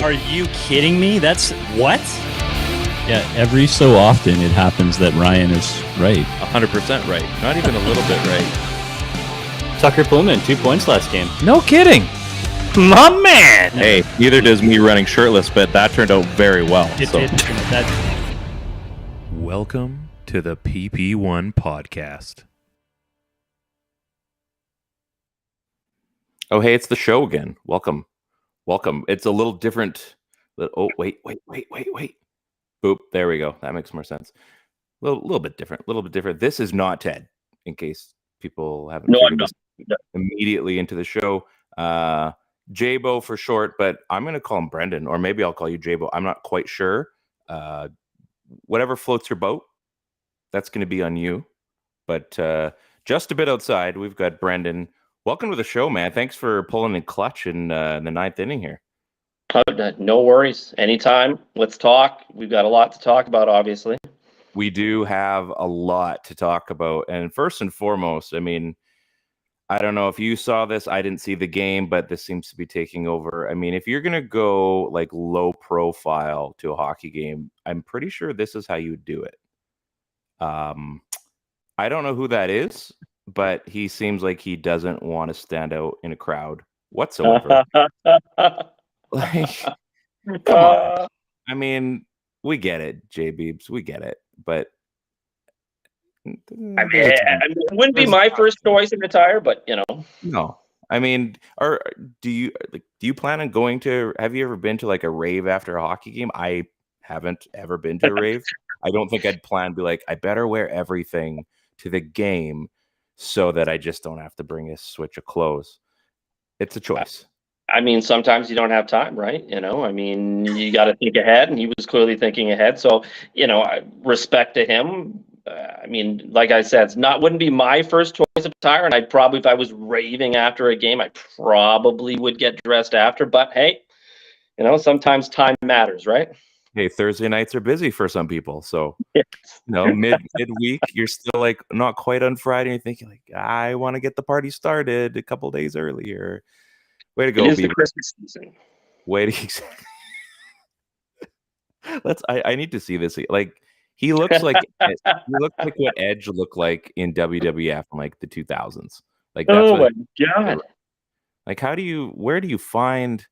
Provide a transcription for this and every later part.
Are you kidding me? That's what? Yeah, every so often it happens that Ryan is right. 100% right. Not even a little bit right. Tucker Pullman, 2 points last game. No kidding. My man. Hey, neither does me running shirtless, but that turned out very well. Welcome to the PP1 Podcast. Oh, hey, it's the show again. Welcome. It's a little different. Oh, wait. Boop. There we go. That makes more sense. A little bit different. This is not Ted, in case people haven't figured this immediately into the show. J-Bo for short, but I'm going to call him Brendan, or maybe I'll call you J-Bo. I'm not quite sure. Whatever floats your boat, that's going to be on you. But just a bit outside, we've got Brendan. Welcome to the show, man. Thanks for pulling in clutch in the ninth inning here. No worries. Anytime. Let's talk. We've got a lot to talk about, obviously. We do have a lot to talk about. And first and foremost, I mean, I don't know if you saw this. I didn't see the game, but this seems to be taking over. I mean, if you're going to go like low profile to a hockey game, I'm pretty sure this is how you would do it. I don't know who that is, but he seems like he doesn't want to stand out in a crowd whatsoever. Like, come on. I mean, we get it, J-Beebs. We get it. But I mean, it wouldn't be my first choice in attire, but you know. No. I mean, do you plan on going to? Have you ever been to like a rave after a hockey game? I haven't ever been to a rave. I don't think I'd plan to be like, I better wear everything to the game so that I just don't have to bring a switch of clothes. It's a choice. I mean, sometimes you don't have time, right? You know, I mean, you got to think ahead, and he was clearly thinking ahead. So, you know, respect to him. I mean, like I said, wouldn't be my first choice of attire, and I'd probably, if I was raving after a game, I probably would get dressed after. But hey, you know, sometimes time matters, right? Hey, Thursday nights are busy for some people, so you know, midweek, you're still like not quite on Friday. You're thinking like, I want to get the party started a couple days earlier. Way to go, it is Beaver. the Christmas season. I need to see this. Like he looks like what Edge looked like in WWF in like the 2000s. Like that's my God. Like where do you find?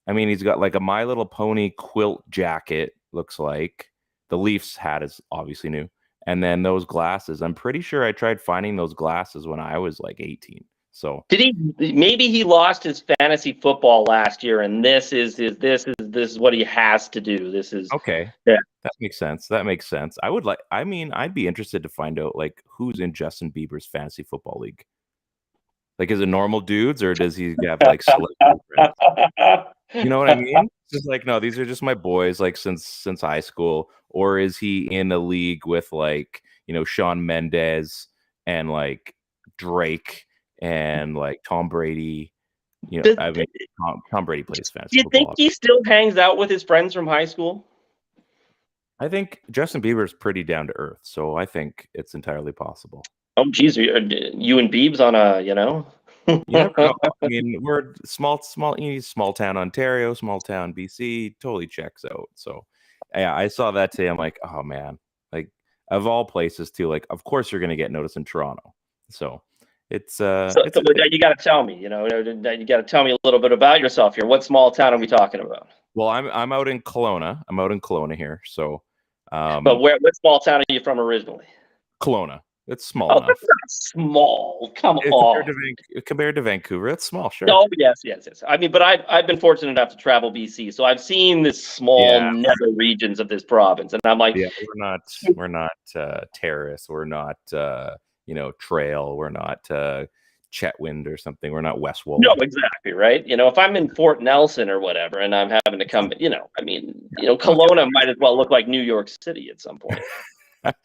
I mean, he's got like a My Little Pony quilt jacket. Looks like the Leafs hat is obviously new, and then those glasses. I'm pretty sure I tried finding those glasses when I was like 18. So maybe he lost his fantasy football last year, and this is what he has to do. This is okay. Yeah, that makes sense. I'd be interested to find out like who's in Justin Bieber's fantasy football league. Like, is it normal dudes, or does he have like celebrity friends? You know what I mean? Just like, no, these are just my boys, like since high school. Or is he in a league with like, you know, Shawn Mendes and like Drake and like Tom Brady? You know, I mean, Tom Brady plays fantasy football. Do you think he still hangs out with his friends from high school? I think Justin Bieber's pretty down to earth, so I think it's entirely possible. Oh, geez, you and Biebs on a, you know? You never know. I mean, we're small town Ontario, small town BC, totally checks out. So, yeah, I saw that today. I'm like, oh man, like of all places too. Like, of course you're going to get noticed in Toronto. So it's you got to tell me. You know, you got to tell me a little bit about yourself here. What small town are we talking about? Well, I'm out in Kelowna. I'm out in Kelowna here. So, but what small town are you from originally? Kelowna. It's small enough. It's not small. Come on. Compared to Vancouver, it's small, sure. Oh, yes. I mean, but I've been fortunate enough to travel BC, so I've seen this small nether regions of this province, and I'm like, yeah, we're not terrace, we're not trail, we're not Chetwynd or something, we're not Westwold. No, exactly, right. You know, if I'm in Fort Nelson or whatever, and I'm having to come, you know, I mean, you know, Kelowna might as well look like New York City at some point.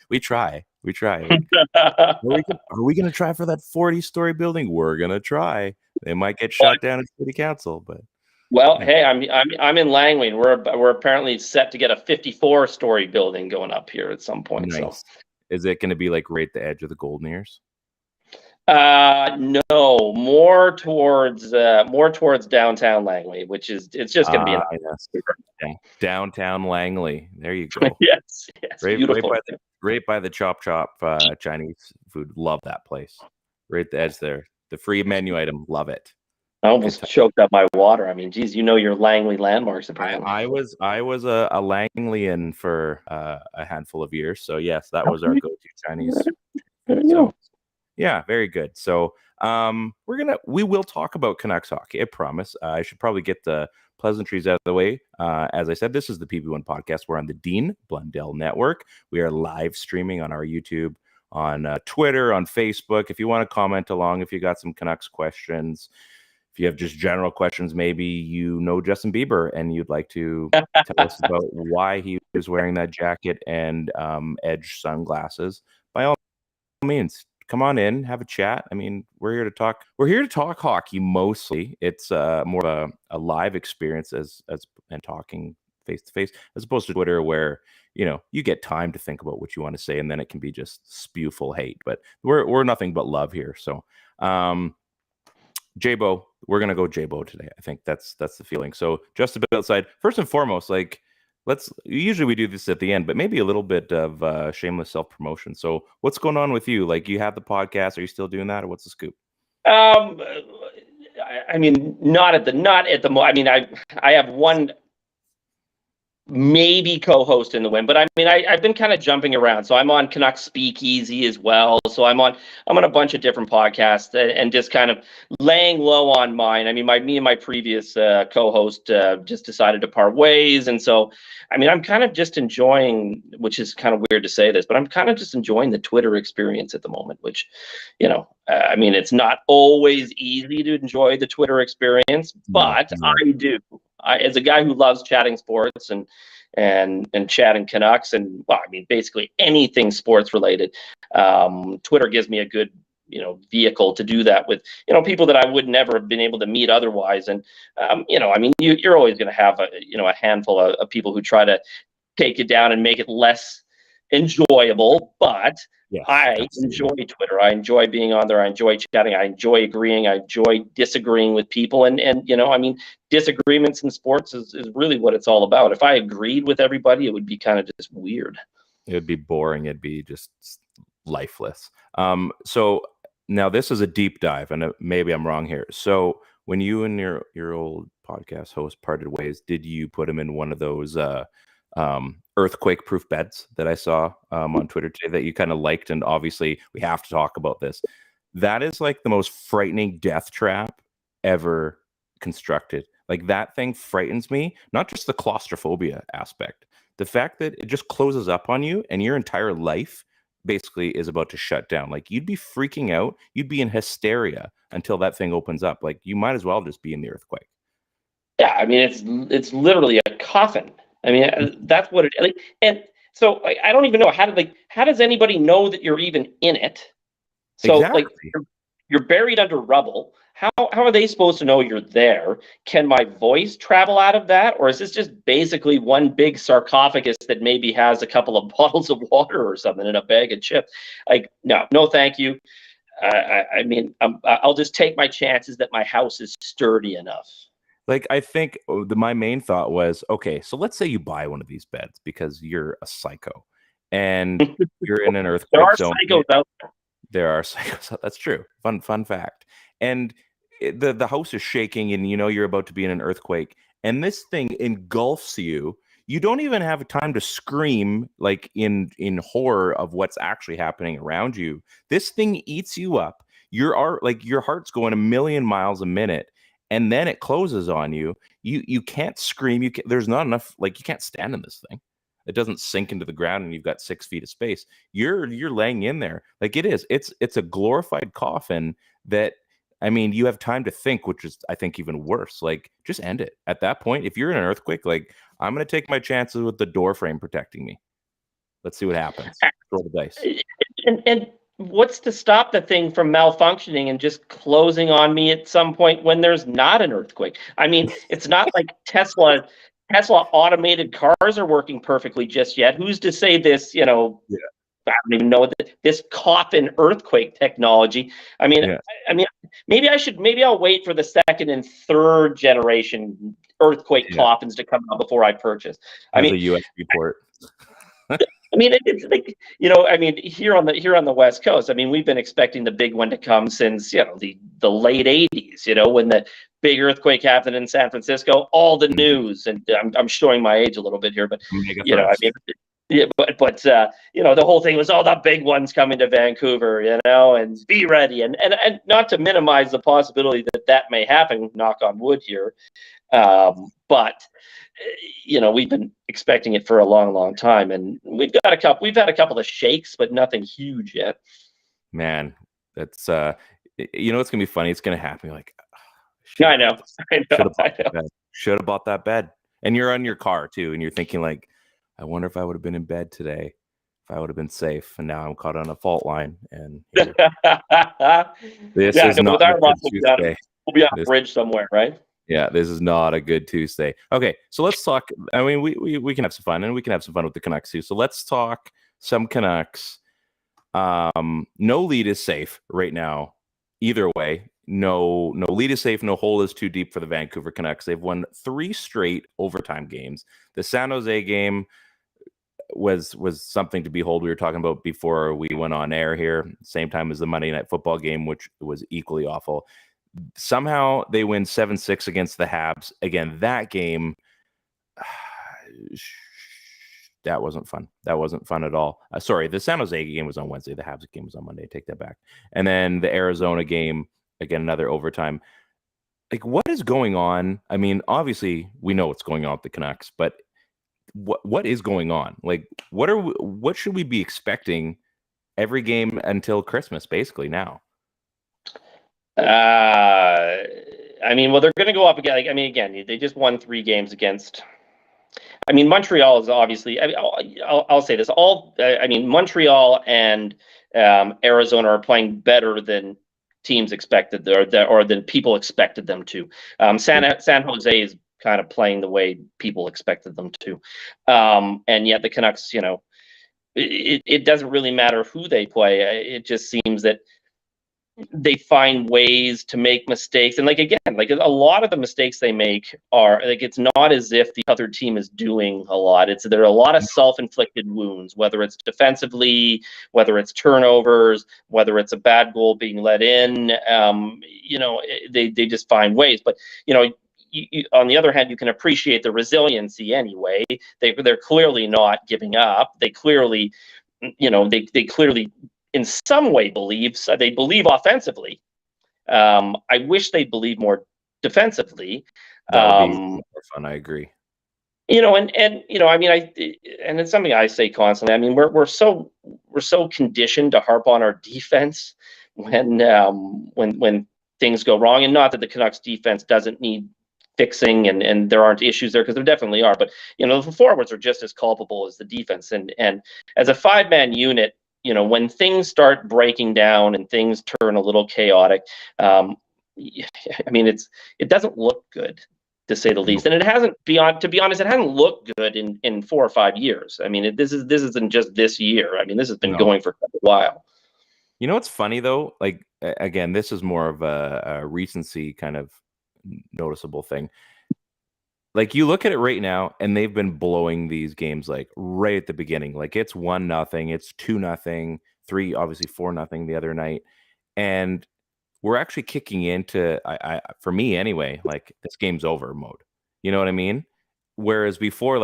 We try. Are we going to try for that 40-story building? We're going to try. They might get shot down at city council, but well, hey, I'm in Langley, and we're apparently set to get a 54-story building going up here at some point. Nice. So, is it going to be like right at the edge of the Golden Ears? No, more towards downtown Langley, which is it's just going to be an Yes. Yeah. Downtown Langley. There you go. yes, Right, beautiful. right by the Chop Chinese food. Love that place. Right as there. The free menu item. Love it. I almost choked up my water. I mean, geez, you know your Langley landmarks apparently. I was a Langleyan for a handful of years. So yes, that was our go-to Chinese. So yeah, very good. So we will talk about Canucks hockey. I promise. I should probably get the pleasantries out of the way. As I said, this is the PP1 Podcast. We're on the Dean Blundell Network. We are live streaming on our YouTube, on Twitter, on Facebook. If you want to comment along, if you got some Canucks questions, if you have just general questions, maybe you know Justin Bieber and you'd like to tell us about why he was wearing that jacket and Edge sunglasses, by all means, come on in, have a chat. I mean, we're here to talk. We're here to talk hockey mostly. It's more of a live experience and talking face to face, as opposed to Twitter, where you get time to think about what you want to say, and then it can be just spewful hate. But we're nothing but love here. So, Jabo, we're gonna go Jabo today. I think that's the feeling. So just a bit outside. First and foremost, usually we do this at the end, but maybe a little bit of shameless self-promotion. So what's going on with you? Like, you have the podcast. Are you still doing that, or what's the scoop? I mean, not at the moment. I mean, I have one maybe co-host in the win, but I mean, I've been kind of jumping around. So I'm on Canucks Speakeasy as well. So I'm on a bunch of different podcasts and just kind of laying low on mine. I mean, me and my previous co-host just decided to part ways, and so I mean, I'm kind of just enjoying, which is kind of weird to say this, but I'm kind of just enjoying the Twitter experience at the moment. Which, I mean, it's not always easy to enjoy the Twitter experience, but I do. As a guy who loves chatting sports and chatting Canucks and, well, I mean, basically anything sports related, Twitter gives me a good, vehicle to do that with, people that I would never have been able to meet otherwise. And, I mean, you're always going to have a handful of people who try to take it down and make it less enjoyable, but yes, I enjoy Twitter. I enjoy being on there. I enjoy chatting. I enjoy agreeing. I enjoy disagreeing with people. And I mean, disagreements in sports is really what it's all about. If I agreed with everybody, it would be kind of just weird. It would be boring. It'd be just lifeless. So now this is a deep dive, and maybe I'm wrong here. So when you and your old podcast host parted ways, did you put him in one of those earthquake-proof beds that I saw on Twitter today that you kind of liked? And obviously, we have to talk about this. That is like the most frightening death trap ever constructed. Like, that thing frightens me. Not just the claustrophobia aspect, the fact that it just closes up on you and your entire life basically is about to shut down. Like, you'd be freaking out. You'd be in hysteria until that thing opens up. Like, you might as well just be in the earthquake. Yeah, I mean, it's literally a coffin. I mean, that's what it is. And so I don't even know how does anybody know that you're even in it? So exactly. You're buried under rubble. How are they supposed to know you're there? Can my voice travel out of that? Or is this just basically one big sarcophagus that maybe has a couple of bottles of water or something in a bag of chips? Like, no, thank you. I mean, I'll just take my chances that my house is sturdy enough. Like, I think my main thought was, okay, so let's say you buy one of these beds because you're a psycho and you're in an earthquake zone. There are psychos out there. There are psychos. That's true. Fun fact. And the house is shaking and you're about to be in an earthquake. And this thing engulfs you. You don't even have time to scream like in horror of what's actually happening around you. This thing eats you up. Your heart's going a million miles a minute. And then it closes on you. You can't scream. There's not enough. Like, you can't stand in this thing. It doesn't sink into the ground, and you've got 6 feet of space. You're laying in there. Like, it is. It's a glorified coffin that, I mean, you have time to think, which is, I think, even worse. Like, just end it at that point. If you're in an earthquake, like, I'm gonna take my chances with the door frame protecting me. Let's see what happens. Roll the dice. And what's to stop the thing from malfunctioning and just closing on me at some point when there's not an earthquake? I mean, it's not like Tesla automated cars are working perfectly just yet. Who's to say this, I don't even know what this coffin earthquake technology. I mean, Yeah. I mean, maybe I'll wait for the second and third generation earthquake Yeah. coffins to come out before I purchase. I As mean, a USB port. it's like, I mean, here on the West Coast, I mean, we've been expecting the big one to come since, the late 80s, when the big earthquake happened in San Francisco, all the news, and I'm showing my age a little bit here, but Mega I thrust. mean, yeah, but the whole thing was, the big one's coming to Vancouver, and be ready, and not to minimize the possibility that may happen, knock on wood here, but we've been expecting it for a long, long time, and we've had a couple of shakes, but nothing huge yet. Man, that's it's gonna be funny. It's gonna happen. Like, I know. Should have bought that bed. And you're on your car too, and you're thinking like, I wonder if I would have been in bed today, if I would have been safe. And now I'm caught on a fault line. And this is not a good Tuesday. We'll be on a bridge somewhere, right? Yeah, this is not a good Tuesday. Okay, so let's talk. I mean, we can have some fun, and we can have some fun with the Canucks too. So let's talk some Canucks. No lead is safe right now. Either way, no lead is safe. No hole is too deep for the Vancouver Canucks. They've won 3 straight overtime games. The San Jose game was something to behold. We were talking about before we went on air here. Same time as the Monday Night Football game, which was equally awful. Somehow they win 7-6 against the Habs. Again, that game, that wasn't fun. That wasn't fun at all. Sorry, the San Jose game was on Wednesday. The Habs game was on Monday. Take that back. And then the Arizona game, again, another overtime. Like, what is going on? I mean, obviously, we know what's going on with the Canucks, but what is going on? Like, what should we be expecting every game until Christmas, basically, now? I mean, well, they're going to go up again. Like, I mean, again, they just won 3 games against. I mean, Montreal is obviously. I mean, I'll say this. Montreal and Arizona are playing better than teams expected, or than people expected them to. San Jose is kind of playing the way people expected them to, and yet the Canucks, it doesn't really matter who they play. It just seems that they find ways to make mistakes, and a lot of the mistakes they make are like, it's not as if the other team is doing a lot. There are a lot of self-inflicted wounds, whether it's defensively, whether it's turnovers, whether it's a bad goal being let in. They just find ways. But on the other hand, you can appreciate the resiliency anyway. They're clearly not giving up. They clearly in some way they believe offensively. I wish they believed more defensively. That would be more fun. I agree. And it's something I say constantly. I mean, we're so conditioned to harp on our defense when things go wrong, and not that the Canucks defense doesn't need fixing, and there aren't issues there, because there definitely are. But the forwards are just as culpable as the defense, and as a 5-man unit. When things start breaking down and things turn a little chaotic, I mean, it doesn't look good, to say the least. And it hasn't, to be honest, it hasn't looked good in 4 or 5 years. I mean, this isn't just this year. I mean, this has been going for quite a while. You know what's funny though? Like, again, this is more of a recency kind of noticeable thing. Like, you look at it right now, and they've been blowing these games like right at the beginning. Like, it's 1-0, it's 2-0, 3, obviously 4-0 the other night, and we're actually kicking into, for me anyway, like, this game's over mode. You know what I mean? Whereas before,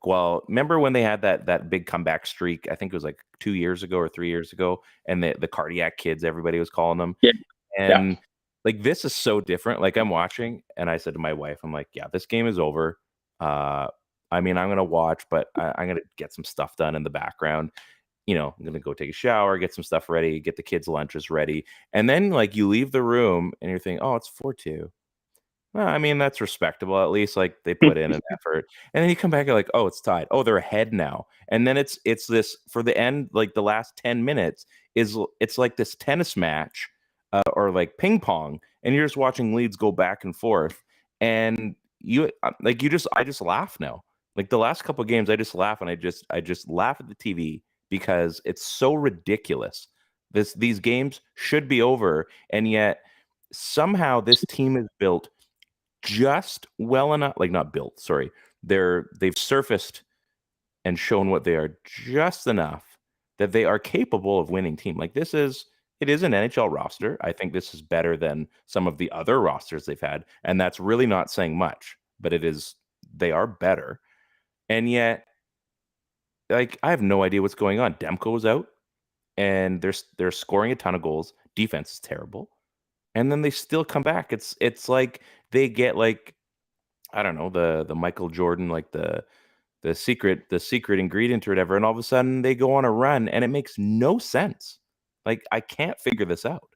well, remember when they had that big comeback streak? I think it was like 2 years ago or 3 years ago, and the cardiac kids, everybody was calling them. Yeah. And like, this is so different. Like, I'm watching, and I said to my wife, I'm like, yeah, this game is over. I mean, I'm going to watch, but I'm going to get some stuff done in the background. I'm going to go take a shower, get some stuff ready, get the kids' lunches ready. And then, like, you leave the room, and you're thinking, oh, it's 4-2. Well, I mean, that's respectable. At least, like, they put in an effort. And then you come back and like, oh, it's tied. Oh, they're ahead now. And then it's this, for the end, like, the last 10 minutes, it's like this tennis match. Or like ping pong, and you're just watching leads go back and forth, and I just laugh now. Like, the last couple of games, I just laugh, and I just laugh at the TV because it's so ridiculous. These games should be over, and yet somehow this team is built just well enough, like not built, sorry. They've surfaced and shown what they are just enough that they are capable of winning team. Like it is an NHL roster. I think this is better than some of the other rosters they've had, and that's really not saying much, but they are better. And yet, like, I have no idea what's going on. Demko's out, and they're scoring a ton of goals. Defense is terrible, and then they still come back. It's like they get, like, I don't know, the Michael Jordan, like the secret ingredient or whatever, and all of a sudden they go on a run, and it makes no sense. Like, I can't figure this out.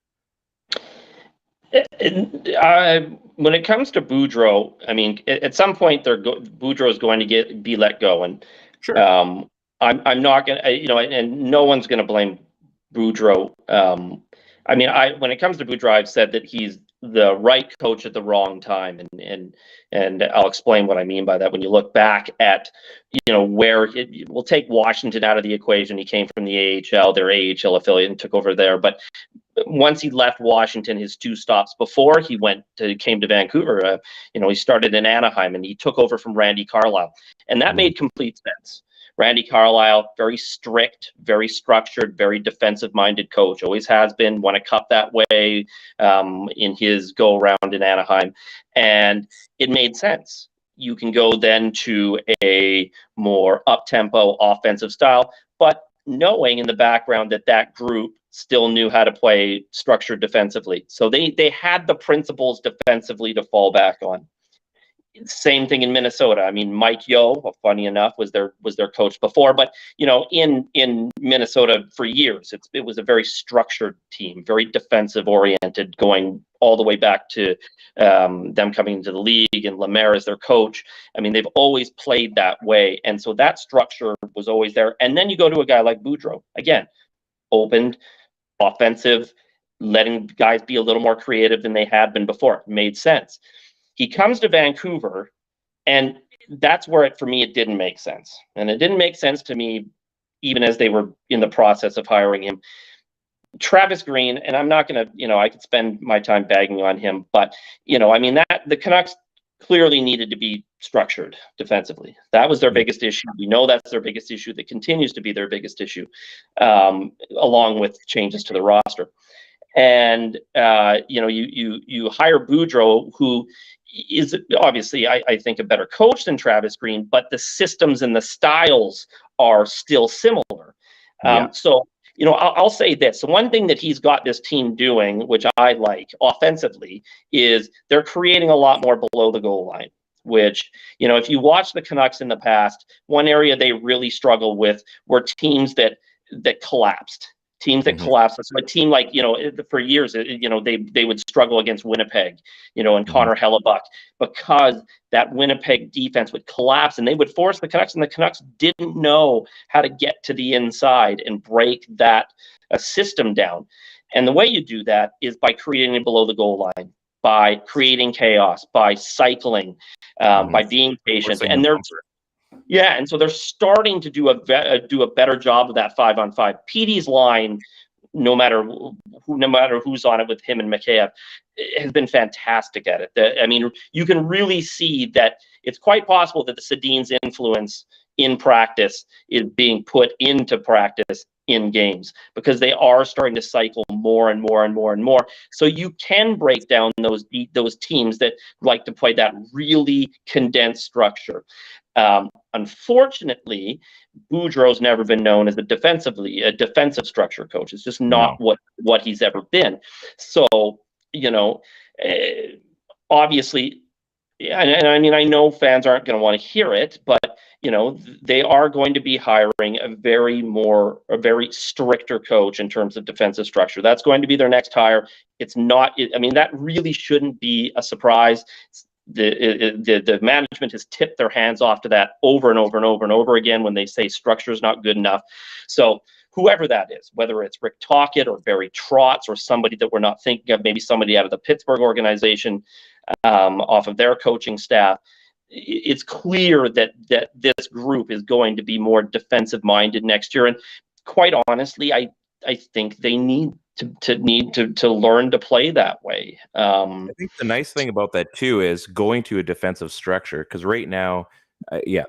When it comes to Boudreau, I mean, at some point, Boudreau is going to be let go, and Sure. I'm not going to, and no one's going to blame Boudreau. I mean, when it comes to Boudreau, I've said that he's the right coach at the wrong time, and I'll explain what I mean by that. When you look back at, where we'll take Washington out of the equation. He came from the AHL, their AHL affiliate, and took over there. But once he left Washington, his two stops before he came to Vancouver, he started in Anaheim, and he took over from Randy Carlyle, and that made complete sense. Randy Carlyle, very strict, very structured, very defensive-minded coach. Always has been. Won a cup that way in his go-around in Anaheim. And it made sense. You can go then to a more up-tempo offensive style, but knowing in the background that group still knew how to play structured defensively. So they had the principles defensively to fall back on. Same thing in Minnesota. I mean, Mike Yeo, funny enough, was their coach before, but in Minnesota for years, it was a very structured team, very defensive oriented, going all the way back to them coming into the league and Lemaire as their coach. I mean, they've always played that way, and so that structure was always there. And then you go to a guy like Boudreau, again, opened, offensive, letting guys be a little more creative than they had been before. Made sense. He comes to Vancouver, and that's where for me, it didn't make sense. And it didn't make sense to me, even as they were in the process of hiring him. Travis Green, and I'm not going to, I could spend my time bagging on him, but, I mean, that the Canucks clearly needed to be structured defensively. That was their biggest issue. We know that's their biggest issue. That continues to be their biggest issue, along with changes to the roster. And, you hire Boudreau, who is obviously, I think, a better coach than Travis Green, but the systems and the styles are still similar. So, I'll say this. The one thing that he's got this team doing, which I like offensively, is they're creating a lot more below the goal line, which, if you watch the Canucks in the past, one area they really struggle with were teams that collapsed. Teams that collapsed. So a team like, for years, they would struggle against Winnipeg, and Connor Hellebuck, because that Winnipeg defense would collapse and they would force the Canucks, and the Canucks didn't know how to get to the inside and break that system down. And the way you do that is by creating it below the goal line, by creating chaos, by cycling, by being patient. And and so they're starting to do a better job of that 5-on-5. PD's line, no matter who's on it with him and Mikheyev, has been fantastic at it. I mean, you can really see that it's quite possible that the Sedin's influence in practice is being put into practice in games, because they are starting to cycle more and more and more and more. So you can break down those teams that like to play that really condensed structure. Unfortunately, Boudreau's never been known as a defensive structure coach. It's just not what he's ever been. So, obviously, and I mean, I know fans aren't going to want to hear it, but they are going to be hiring a very stricter coach in terms of defensive structure. That's going to be their next hire. It's not. I mean, that really shouldn't be a surprise. The management has tipped their hands off to that over and over and over and over again when they say structure is not good enough. So whoever that is, whether it's Rick Tocchet or Barry Trotz or somebody that we're not thinking of, maybe somebody out of the Pittsburgh organization, off of their coaching staff, it's clear that this group is going to be more defensive minded next year. And quite honestly, I think they need to learn to play that way. I think the nice thing about that too is going to a defensive structure, because right now,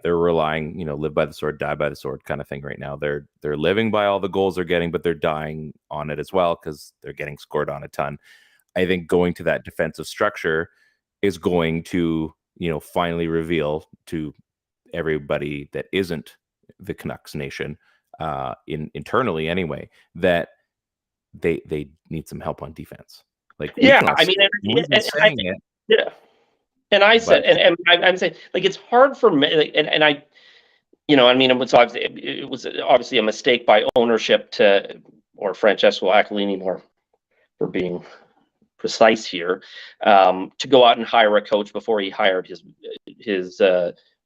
they're relying, live by the sword, die by the sword kind of thing. Right now, they're living by all the goals they're getting, but they're dying on it as well because they're getting scored on a ton. I think going to that defensive structure is going to, finally reveal to everybody that isn't the Canucks nation, internally anyway, that they need some help on defense. Like, Yeah, we can I mean, we've been saying it. yeah. And I said, But- and I'm saying, like, it's hard for me, like, and I, I mean, it was obviously a mistake by ownership or Francesco Aquilini, more for being precise here, to go out and hire a coach before he hired his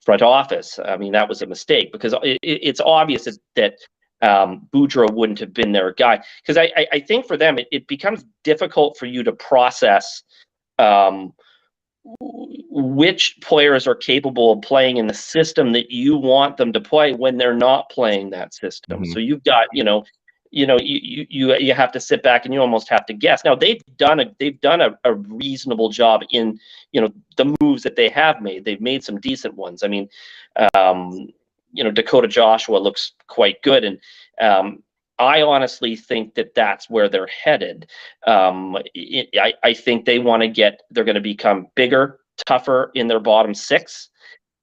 front office. I mean, that was a mistake, because it's obvious that Boudreau wouldn't have been their guy. Because I think for them, it becomes difficult for you to process which players are capable of playing in the system that you want them to play when they're not playing that system. Mhm. So you've got, you have to sit back and you almost have to guess. Now they've done a reasonable job in, the moves that they have made. They've made some decent ones. I mean, Dakota Joshua looks quite good, and I honestly think that that's where they're headed. I think they're going to become bigger, tougher in their bottom six,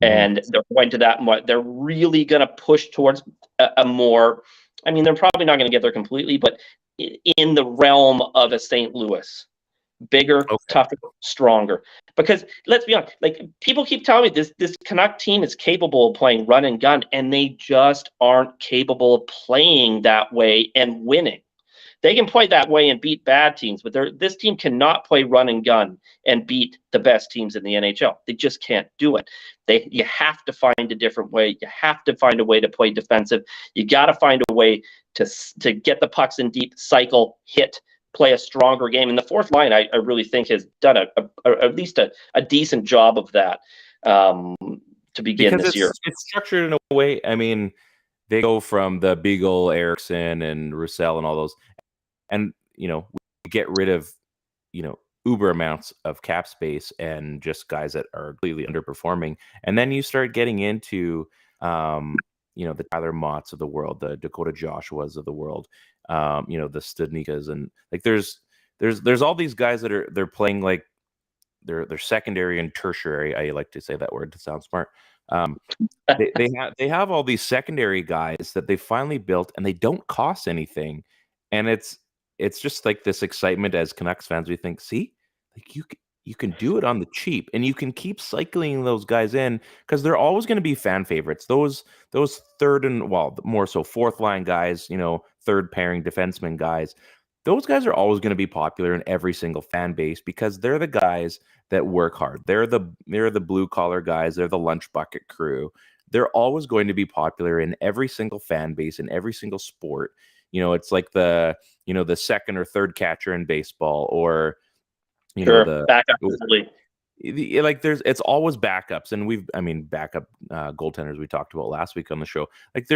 and they're going to that. They're really going to push towards a more. I mean, they're probably not going to get there completely, but in the realm of a St. Louis. Bigger, tougher, stronger. Because let's be honest, like, people keep telling me this Canuck team is capable of playing run and gun, and they just aren't capable of playing that way and winning. They can play that way and beat bad teams, but this team cannot play run and gun and beat the best teams in the NHL. They just can't do it. You have to find a different way. You have to find a way to play defensive. You got to find a way to get the pucks in deep, cycle, hit, play a stronger game. And the fourth line, I really think, has done at least a decent job of that to begin this year. It's structured in a way. I mean, they go from the Beagle, Erickson, and Roussel and all those, and we get rid of uber amounts of cap space and just guys that are completely underperforming, and then you start getting into the Tyler Motts of the world, the Dakota Joshuas of the world, the Studnikas, and like there's all these guys that they're playing like they're secondary and tertiary. I like to say that word to sound smart. They have all these secondary guys that they finally built, and they don't cost anything, and it's just like this excitement as Canucks fans. We think, see, like you can do it on the cheap, and you can keep cycling those guys in because they're always going to be fan favorites. Those third and, well, more so fourth line guys, third pairing defenseman guys. Those guys are always going to be popular in every single fan base because they're the guys that work hard. They're the blue collar guys. They're the lunch bucket crew. They're always going to be popular in every single fan base in every single sport. It's like the second or third catcher in baseball, or the backup. It's always backups, and backup goaltenders we talked about last week on the show. Like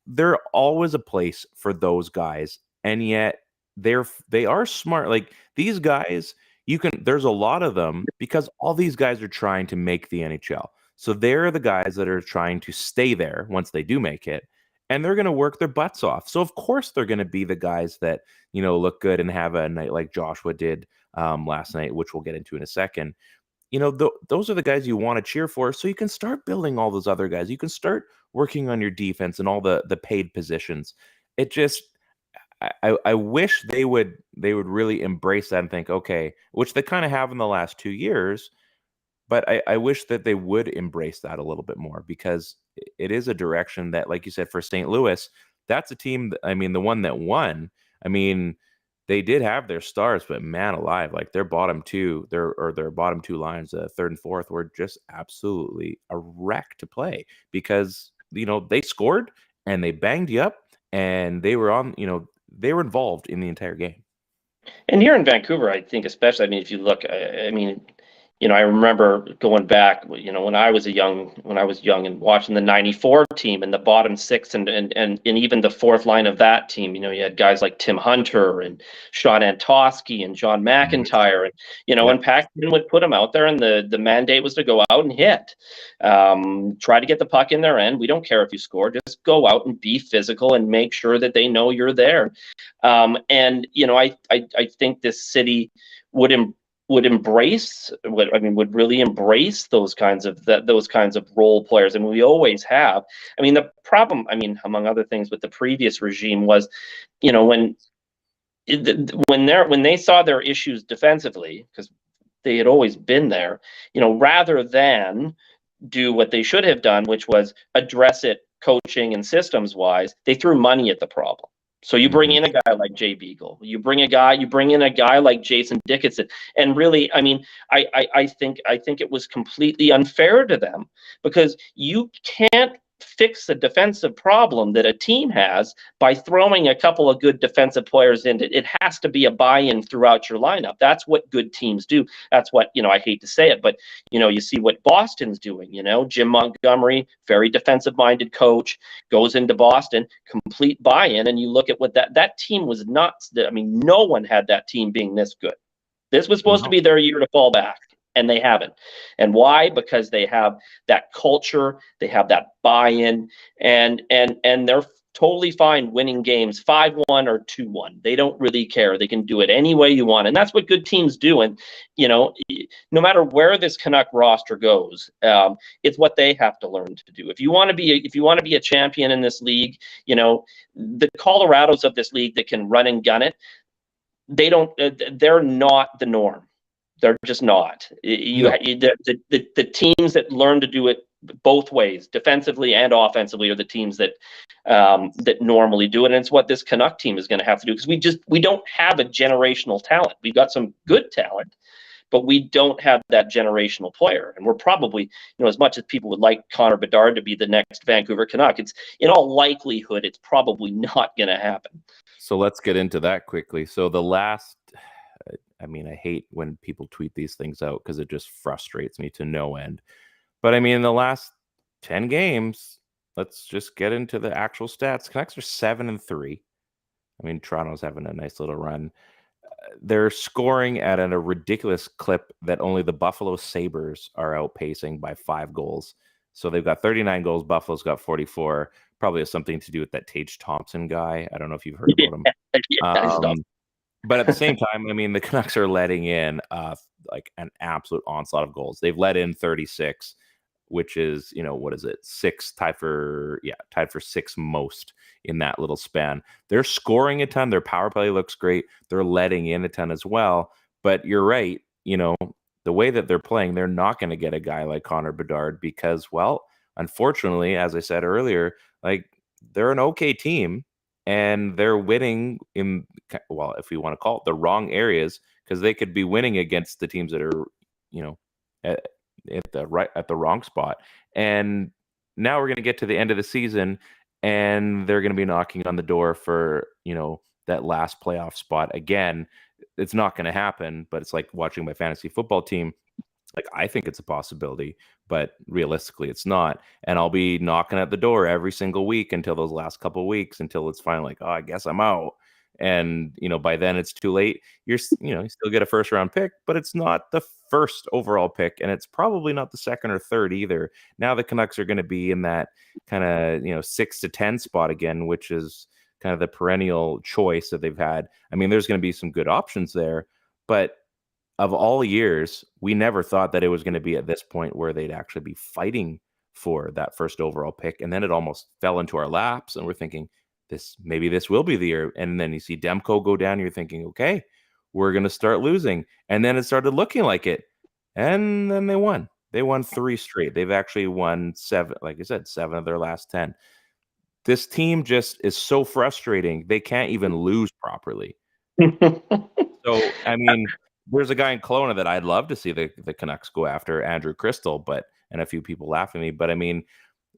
they're always a place for those guys, and yet they are smart. Like these guys, there's a lot of them because all these guys are trying to make the NHL. So they're the guys that are trying to stay there once they do make it, and they're going to work their butts off. So of course they're going to be the guys that look good and have a night like Joshua did last night, which we'll get into in a second. Those are the guys you want to cheer for, so you can start building all those other guys. You can start working on your defense and all the paid positions. It just, I wish they would really embrace that and think, okay, which they kind of have in the last 2 years, but I wish that they would embrace that a little bit more, because it is a direction that, like you said, for St. Louis, that's a team. The one that won. They did have their stars, but man alive, like their bottom two lines, third and fourth, were just absolutely a wreck to play because they scored and they banged you up and they were they were involved in the entire game. And here in Vancouver, I think especially, if you look, I remember going back, when I was young and watching the '94 team and the bottom six and even the fourth line of that team. You had guys like Tim Hunter and Sean Antosky and John McIntyre, and and Paxton would put them out there, and the mandate was to go out and hit, try to get the puck in their end. We don't care if you score, just go out and be physical and make sure that they know you're there. And I think this city would really embrace those kinds of role players, and we always have. The problem, among other things, with the previous regime was, when they saw their issues defensively, because they had always been there, rather than do what they should have done, which was address it coaching and systems wise, they threw money at the problem. So you bring in a guy like Jay Beagle, you bring in a guy like Jason Dickinson, and really, I think it was completely unfair to them, because you can't fix the defensive problem that a team has by throwing a couple of good defensive players in. It has to be a buy-in throughout your lineup. That's what good teams do. That's what, I hate to say it, but you see what Boston's doing. Jim Montgomery, very defensive-minded coach, goes into Boston, complete buy-in, and you look at what that team was not. No one had that team being this good. This was supposed to be their year to fall back, and they haven't. And why? Because they have that culture, they have that buy-in, and they're totally fine winning games 5-1 or 2-1. They don't really care. They can do it any way you want, and that's what good teams do. And no matter where this Canuck roster goes, it's what they have to learn to do. If you want to be a champion in this league, the Colorados of this league that can run and gun it, they're not the norm. They're just not. The teams that learn to do it both ways, defensively and offensively, are the teams that normally do it. And it's what this Canuck team is going to have to do, because we don't have a generational talent. We've got some good talent, but we don't have that generational player. And we're probably, as much as people would like Connor Bedard to be the next Vancouver Canuck, it's in all likelihood, it's probably not going to happen. So let's get into that quickly. So the last, I hate when people tweet these things out because it just frustrates me to no end. But in the last 10 games, let's just get into the actual stats. Canucks are 7-3. Toronto's having a nice little run. They're scoring at a ridiculous clip that only the Buffalo Sabres are outpacing by 5 goals. So they've got 39 goals. Buffalo's got 44. Probably has something to do with that Tage Thompson guy. I don't know if you've heard about him. But at the same time, the Canucks are letting in like an absolute onslaught of goals. They've let in 36, which is, what is it? Tied for 6th most in that little span. They're scoring a ton. Their power play looks great. They're letting in a ton as well. But you're right. The way that they're playing, they're not going to get a guy like Connor Bedard because, well, unfortunately, as I said earlier, they're an okay team. And they're winning in, well, if we want to call it, the wrong areas, because they could be winning against the teams that are, at the wrong spot. And now we're going to get to the end of the season, and they're going to be knocking on the door for, that last playoff spot again. It's not going to happen, but it's like watching my fantasy football team. I think it's a possibility, but realistically it's not. And I'll be knocking at the door every single week until those last couple of weeks, until it's finally I guess I'm out. And, by then it's too late. You still get a 1st round pick, but it's not the 1st overall pick. And it's probably not the 2nd or 3rd either. Now the Canucks are going to be in that kind of, 6 to 10 spot again, which is kind of the perennial choice that they've had. There's going to be some good options there, but of all years, we never thought that it was going to be at this point where they'd actually be fighting for that 1st overall pick. And then it almost fell into our laps, and we're thinking, maybe this will be the year. And then you see Demko go down, you're thinking, okay, we're going to start losing. And then it started looking like it. And then they won. They won 3 straight. They've actually won 7, like I said, 7 of their last 10. This team just is so frustrating. They can't even lose properly. So, there's a guy in Kelowna that I'd love to see the Canucks go after, Andrew Crystal, and a few people laugh at me. But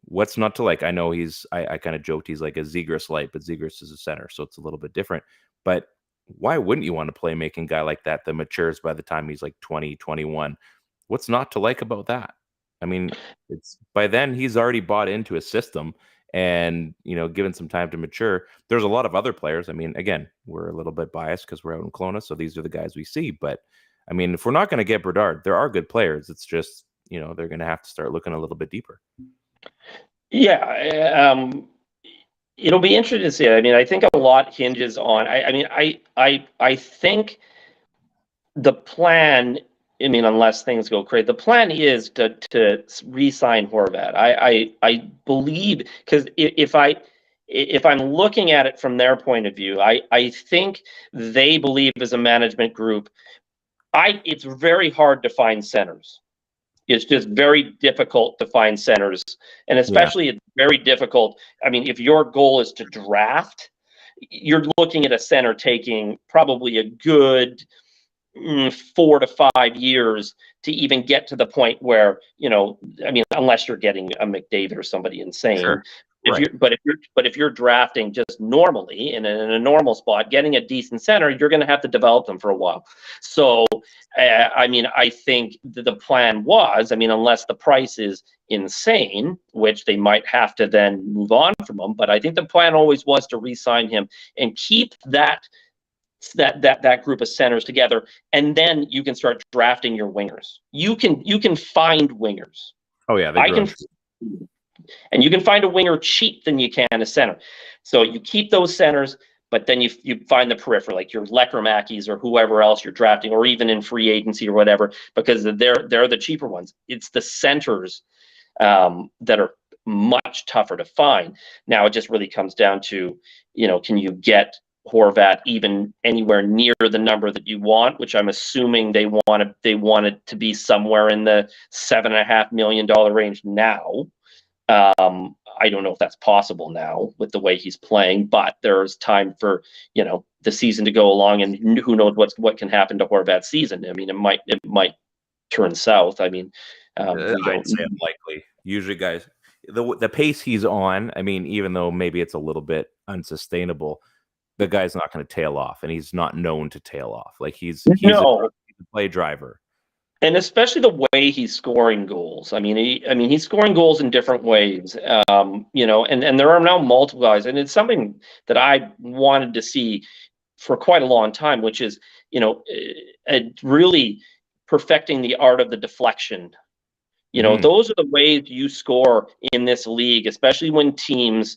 what's not to like? I know I kind of joked he's like a Zegras light, but Zegras is a center, so it's a little bit different. But why wouldn't you want a playmaking guy like that matures by the time he's 20, 21? What's not to like about that? I mean, it's by then he's already bought into a system and, given some time to mature. There's a lot of other players. I mean, again, we're a little bit biased because we're out in Kelowna, so these are the guys we see. But I mean, if we're not going to get Bedard, there are good players. It's just, they're going to have to start looking a little bit deeper. Yeah, it'll be interesting to see. I mean, I think a lot hinges on. I think the plan. I mean, unless things go crazy, the plan is to re-sign Horvat. I believe, because if I'm looking at it from their point of view, I think they believe as a management group, it's very hard to find centers. It's just very difficult to find centers, and especially it's very difficult. I mean, if your goal is to draft, you're looking at a center taking probably a good 4 to 5 years to even get to the point where, I mean, unless you're getting a McDavid or somebody insane. Sure. If you're drafting just normally in a normal spot, getting a decent center, you're going to have to develop them for a while. So, I mean, I think the plan was, I mean, unless the price is insane, which they might have to then move on from him. But I think the plan always was to re-sign him and keep that group of centers together, and then you can start drafting your wingers. You can find wingers. Oh yeah, and you can find a winger cheap than you can a center. So you keep those centers, but then you find the peripheral, like your Lekkerimäkis or whoever else you're drafting, or even in free agency or whatever, because they're the cheaper ones. It's the centers that are much tougher to find. Now it just really comes down to, can you get Horvat even anywhere near the number that you want, which I'm assuming they want it to be somewhere in the $7.5 million range now. I don't know if that's possible now with the way he's playing, but there's time for, the season to go along, and who knows what can happen to Horvat's season. I mean, it might turn south. I mean, I'd say unlikely. Usually guys, the pace he's on, I mean, even though maybe it's a little bit unsustainable, the guy's not going to tail off, and he's not known to tail off. Like he's a play driver. And especially the way he's scoring goals. I mean, he's scoring goals in different ways. And there are now multiple guys, and it's something that I wanted to see for quite a long time, which is, really perfecting the art of the deflection. Those are the ways you score in this league, especially when teams,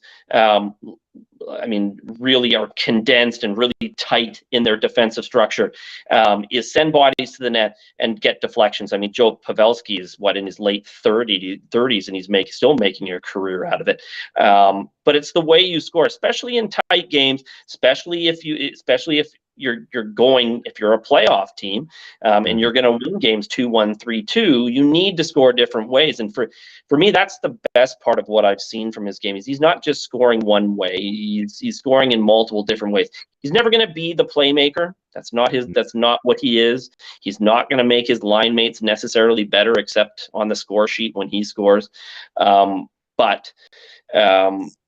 really are condensed and really tight in their defensive structure, is send bodies to the net and get deflections. I mean, Joe Pavelski is in his late 30s, and he's still making a career out of it. But it's the way you score, especially in tight games, especially if you're a playoff team, and you're going to win games 2-1, 3-2, you need to score different ways. And for me, that's the best part of what I've seen from his game. Is he's not just scoring one way; he's scoring in multiple different ways. He's never going to be the playmaker. That's not what he is. He's not going to make his line mates necessarily better, except on the score sheet when he scores.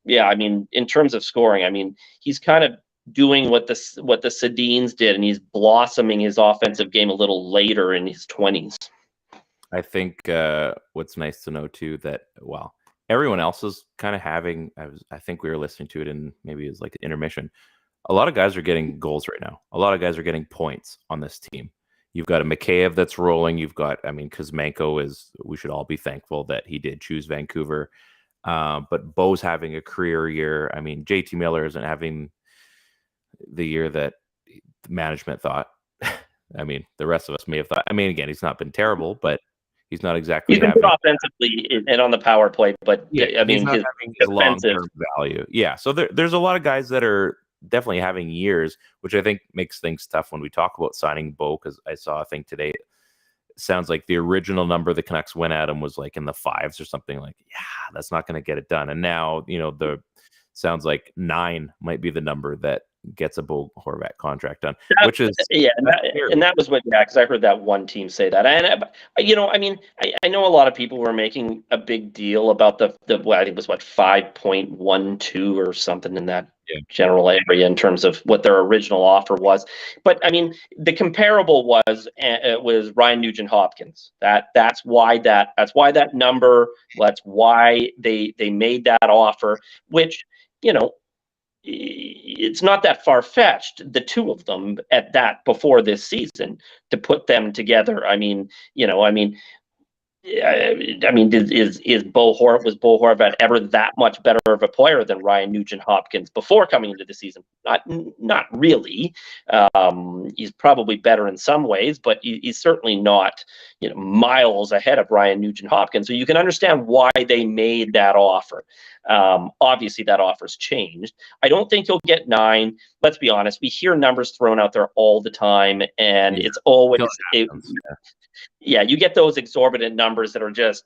Yeah, I mean, in terms of scoring, I mean, he's kind of doing what the Sedins did, and he's blossoming his offensive game a little later in his 20s. I think what's nice to know too, that everyone else is kind of having. I think we were listening to it, and maybe it was like intermission. A lot of guys are getting goals right now. A lot of guys are getting points on this team. You've got a Mikheyev that's rolling. You've got, Kuzmenko is. We should all be thankful that he did choose Vancouver. But Bo's having a career year. I mean, JT Miller isn't having the year that the management thought. I mean, the rest of us may have thought. I mean, again, he's not been terrible, but he's not exactly. He's been good offensively and on the power play, but yeah, I mean, he's not having his long-term value. Yeah, so there's a lot of guys that are definitely having years, which I think makes things tough when we talk about signing Bo. Because I saw a thing today. Sounds like the original number the Canucks went at him was like in the 5s or something. Like, yeah, that's not going to get it done. And now, the sounds like 9 might be the number that gets a Bo Horvat contract done, which is and that was what because I heard that one team say that. And I know a lot of people were making a big deal about the I think it was 5.12 or something in that general area in terms of what their original offer was. But I mean, the comparable was Ryan Nugent Hopkins. That's why that number. That's why they made that offer. Which, you know, it's not that far fetched, the two of them at that before this season, to put them together. I mean, is Bo Horvat ever that much better of a player than Ryan Nugent Hopkins before coming into the season? Not really. He's probably better in some ways, but he's certainly not, miles ahead of Ryan Nugent Hopkins. So you can understand why they made that offer. Obviously, that offer's changed. I don't think he'll get 9. Let's be honest. We hear numbers thrown out there all the time, and it's always you get those exorbitant numbers that are just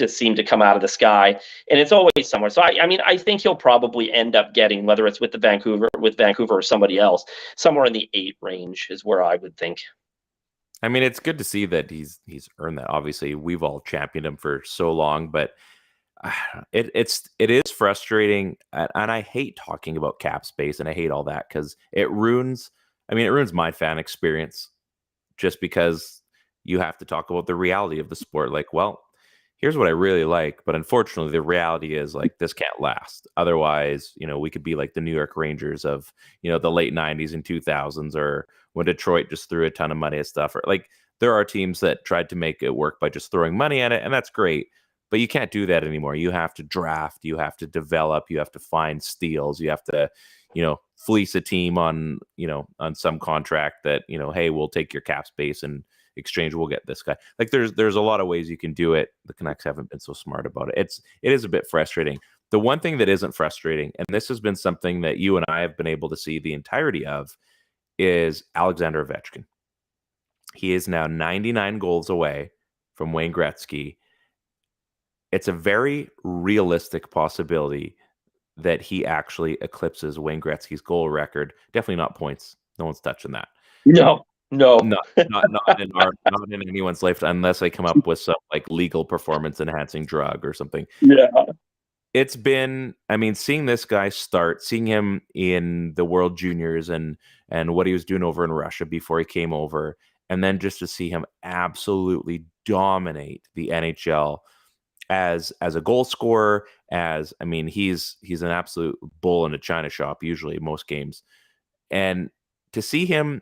seem to come out of the sky, and it's always somewhere. So I think he'll probably end up getting, whether it's with Vancouver or somebody else, somewhere in the 8 range is where I would think. I mean, it's good to see that he's earned that. Obviously, we've all championed him for so long, but it is frustrating, and I hate talking about cap space, and I hate all that because it ruins my fan experience, just because you have to talk about the reality of the sport. Like, well, here's what I really like, but unfortunately the reality is, like, this can't last. Otherwise, we could be like the New York Rangers of, the late 90s and 2000s, or when Detroit just threw a ton of money at stuff. Or, like, there are teams that tried to make it work by just throwing money at it, and that's great, but you can't do that anymore. You have to draft, you have to develop, you have to find steals, you have to, fleece a team on some contract that, hey, we'll take your cap space and exchange, we'll get this guy. Like, there's a lot of ways you can do it. The Canucks haven't been so smart about it. It is a bit frustrating. The one thing that isn't frustrating, and this has been something that you and I have been able to see the entirety of, is Alexander Ovechkin. He is now 99 goals away from Wayne Gretzky. It's a very realistic possibility that he actually eclipses Wayne Gretzky's goal record. Definitely not points. No one's touching that. No. Not in anyone's life, unless they come up with some, like, legal performance enhancing drug or something. Yeah. It's been, seeing this guy start, seeing him in the World Juniors and what he was doing over in Russia before he came over, and then just to see him absolutely dominate the NHL as a goal scorer, he's an absolute bull in a china shop usually most games. And to see him,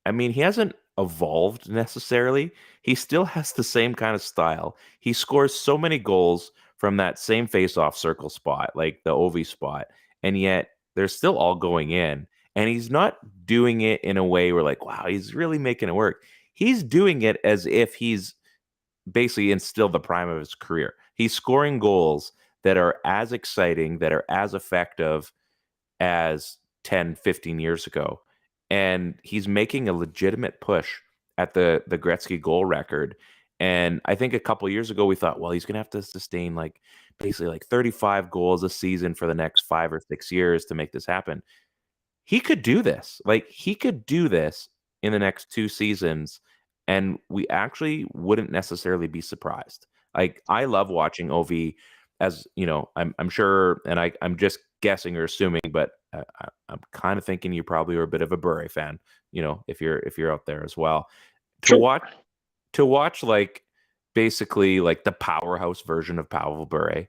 he hasn't evolved necessarily. He still has the same kind of style. He scores so many goals from that same face-off circle spot, like the Ovi spot, and yet they're still all going in. And he's not doing it in a way where, like, wow, he's really making it work. He's doing it as if he's basically in still the prime of his career. He's scoring goals that are as exciting, that are as effective as 10, 15 years ago. And he's making a legitimate push at the Gretzky goal record. And I think a couple years ago we thought, well, he's going to have to sustain basically 35 goals a season for the next 5 or 6 years to make this happen. He could do this. He could do this in the next 2 seasons, and we actually wouldn't necessarily be surprised. I love watching Ovi, as I'm sure, and I'm just guessing or assuming, but I'm kind of thinking you probably are a bit of a Bure fan, if you're out there as well. To watch basically the powerhouse version of Pavel Bure,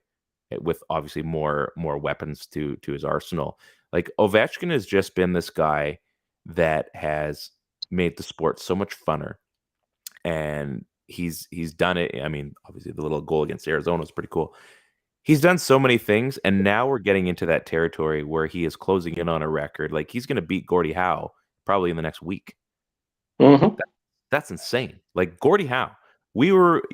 with obviously more weapons to his arsenal. Ovechkin has just been this guy that has made the sport so much funner, and he's done it. Obviously the little goal against Arizona is pretty cool. He's done so many things, and now we're getting into that territory where he is closing in on a record. He's going to beat Gordie Howe probably in the next week. Mm-hmm. That's insane. Gordie Howe.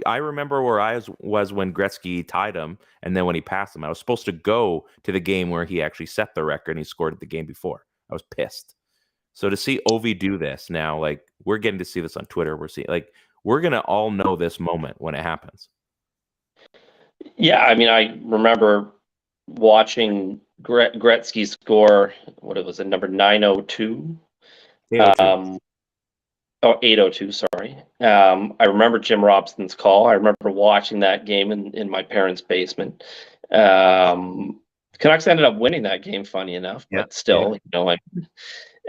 I remember where I was when Gretzky tied him, and then when he passed him. I was supposed to go to the game where he actually set the record, and he scored the game before. I was pissed. So to see Ovi do this now, we're getting to see this on Twitter. We're seeing, we're going to all know this moment when it happens. Yeah, I remember watching Gretzky score, what it was, a number 902? 802, sorry. I remember Jim Robson's call. I remember watching that game in my parents' basement. Canucks ended up winning that game, funny enough, Yeah, but still,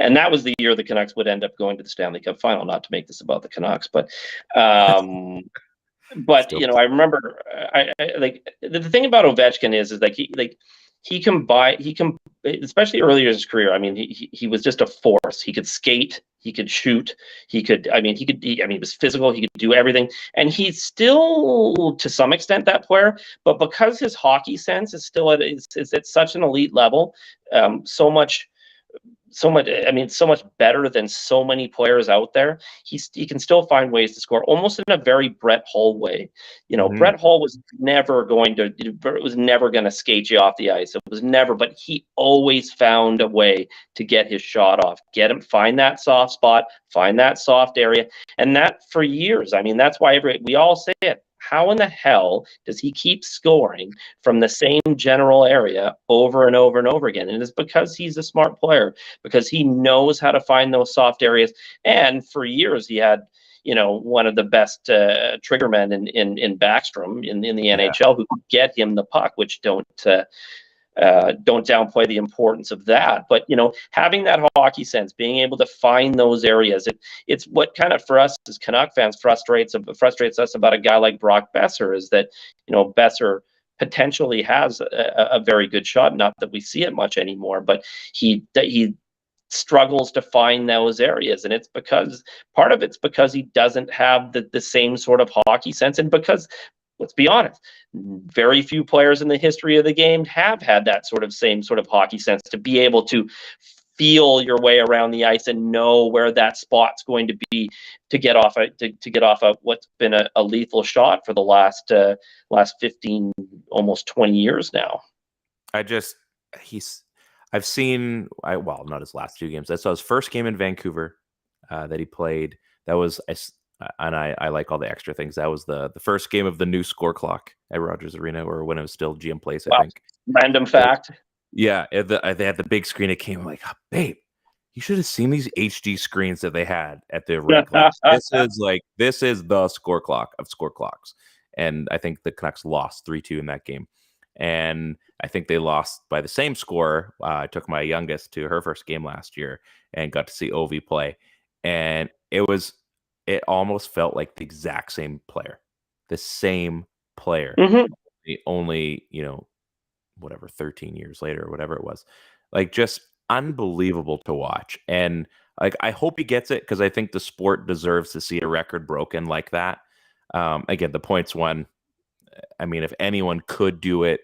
and that was the year the Canucks would end up going to the Stanley Cup final. Not to make this about the Canucks, but Still. I remember, I like the thing about Ovechkin is like he can especially earlier in his career. I mean, he was just a force. He could skate, he could shoot, he was physical. He could do everything, and he's still to some extent that player. But because his hockey sense is still is at such an elite level, so much better than so many players out there. He can still find ways to score, almost in a very Brett Hull way. Brett Hull was never going to skate you off the ice. It was never, but he always found a way to get his shot off, find that soft spot, find that soft area, and that for years. I mean, that's why we all say it. How in the hell does he keep scoring from the same general area over and over and over again? And it's because he's a smart player, because he knows how to find those soft areas. And for years, he had, one of the best triggermen in Backstrom in the NHL who could get him the puck, which don't downplay the importance of that. But having that hockey sense, being able to find those areas, it's what kind of, for us as Canuck fans, frustrates us about a guy like Brock Besser, is that Besser potentially has a very good shot. Not that we see it much anymore, but he struggles to find those areas, and part of it's because he doesn't have the same sort of hockey sense, and because, let's be honest, very few players in the history of the game have had that same sort of hockey sense to be able to feel your way around the ice and know where that spot's going to be to get off what's been a lethal shot for the last 15, almost 20 years now. I've seen, not his last 2 games. I saw his first game in Vancouver that he played. That was, and I like all the extra things. That was the first game of the new score clock at Rogers Arena, or when it was still GM Place, I think. Random fact. Yeah, they had the big screen. It came like, oh, babe, you should have seen these HD screens that they had at the rink. This is the score clock of score clocks. And I think the Canucks lost 3-2 in that game. And I think they lost by the same score. I took my youngest to her first game last year and got to see Ovi play. And it almost felt like the exact same player. The same player. Mm-hmm. Only, 13 years later or whatever it was. Like, just unbelievable to watch. And like, I hope he gets it, because I think the sport deserves to see a record broken like that. Again, the points won. I mean, if anyone could do it,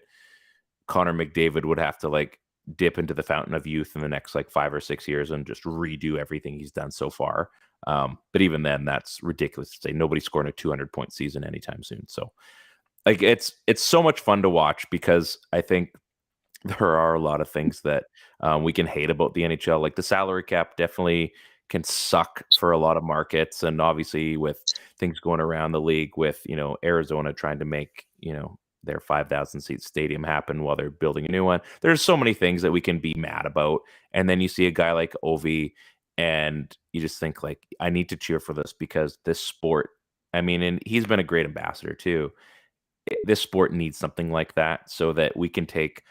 Connor McDavid would have to dip into the fountain of youth in the next 5 or 6 years and just redo everything he's done so far. But even then, that's ridiculous to say. Nobody's scoring a 200-point season anytime soon. So it's so much fun to watch, because I think there are a lot of things that we can hate about the NHL. Like, the salary cap definitely can suck for a lot of markets. And obviously with things going around the league with, Arizona trying to make, their 5,000 seat stadium happen while they're building a new one. There's so many things that we can be mad about. And then you see a guy like Ovi and you just think I need to cheer for this, because this sport, and he's been a great ambassador too. This sport needs something like that, so that we can take,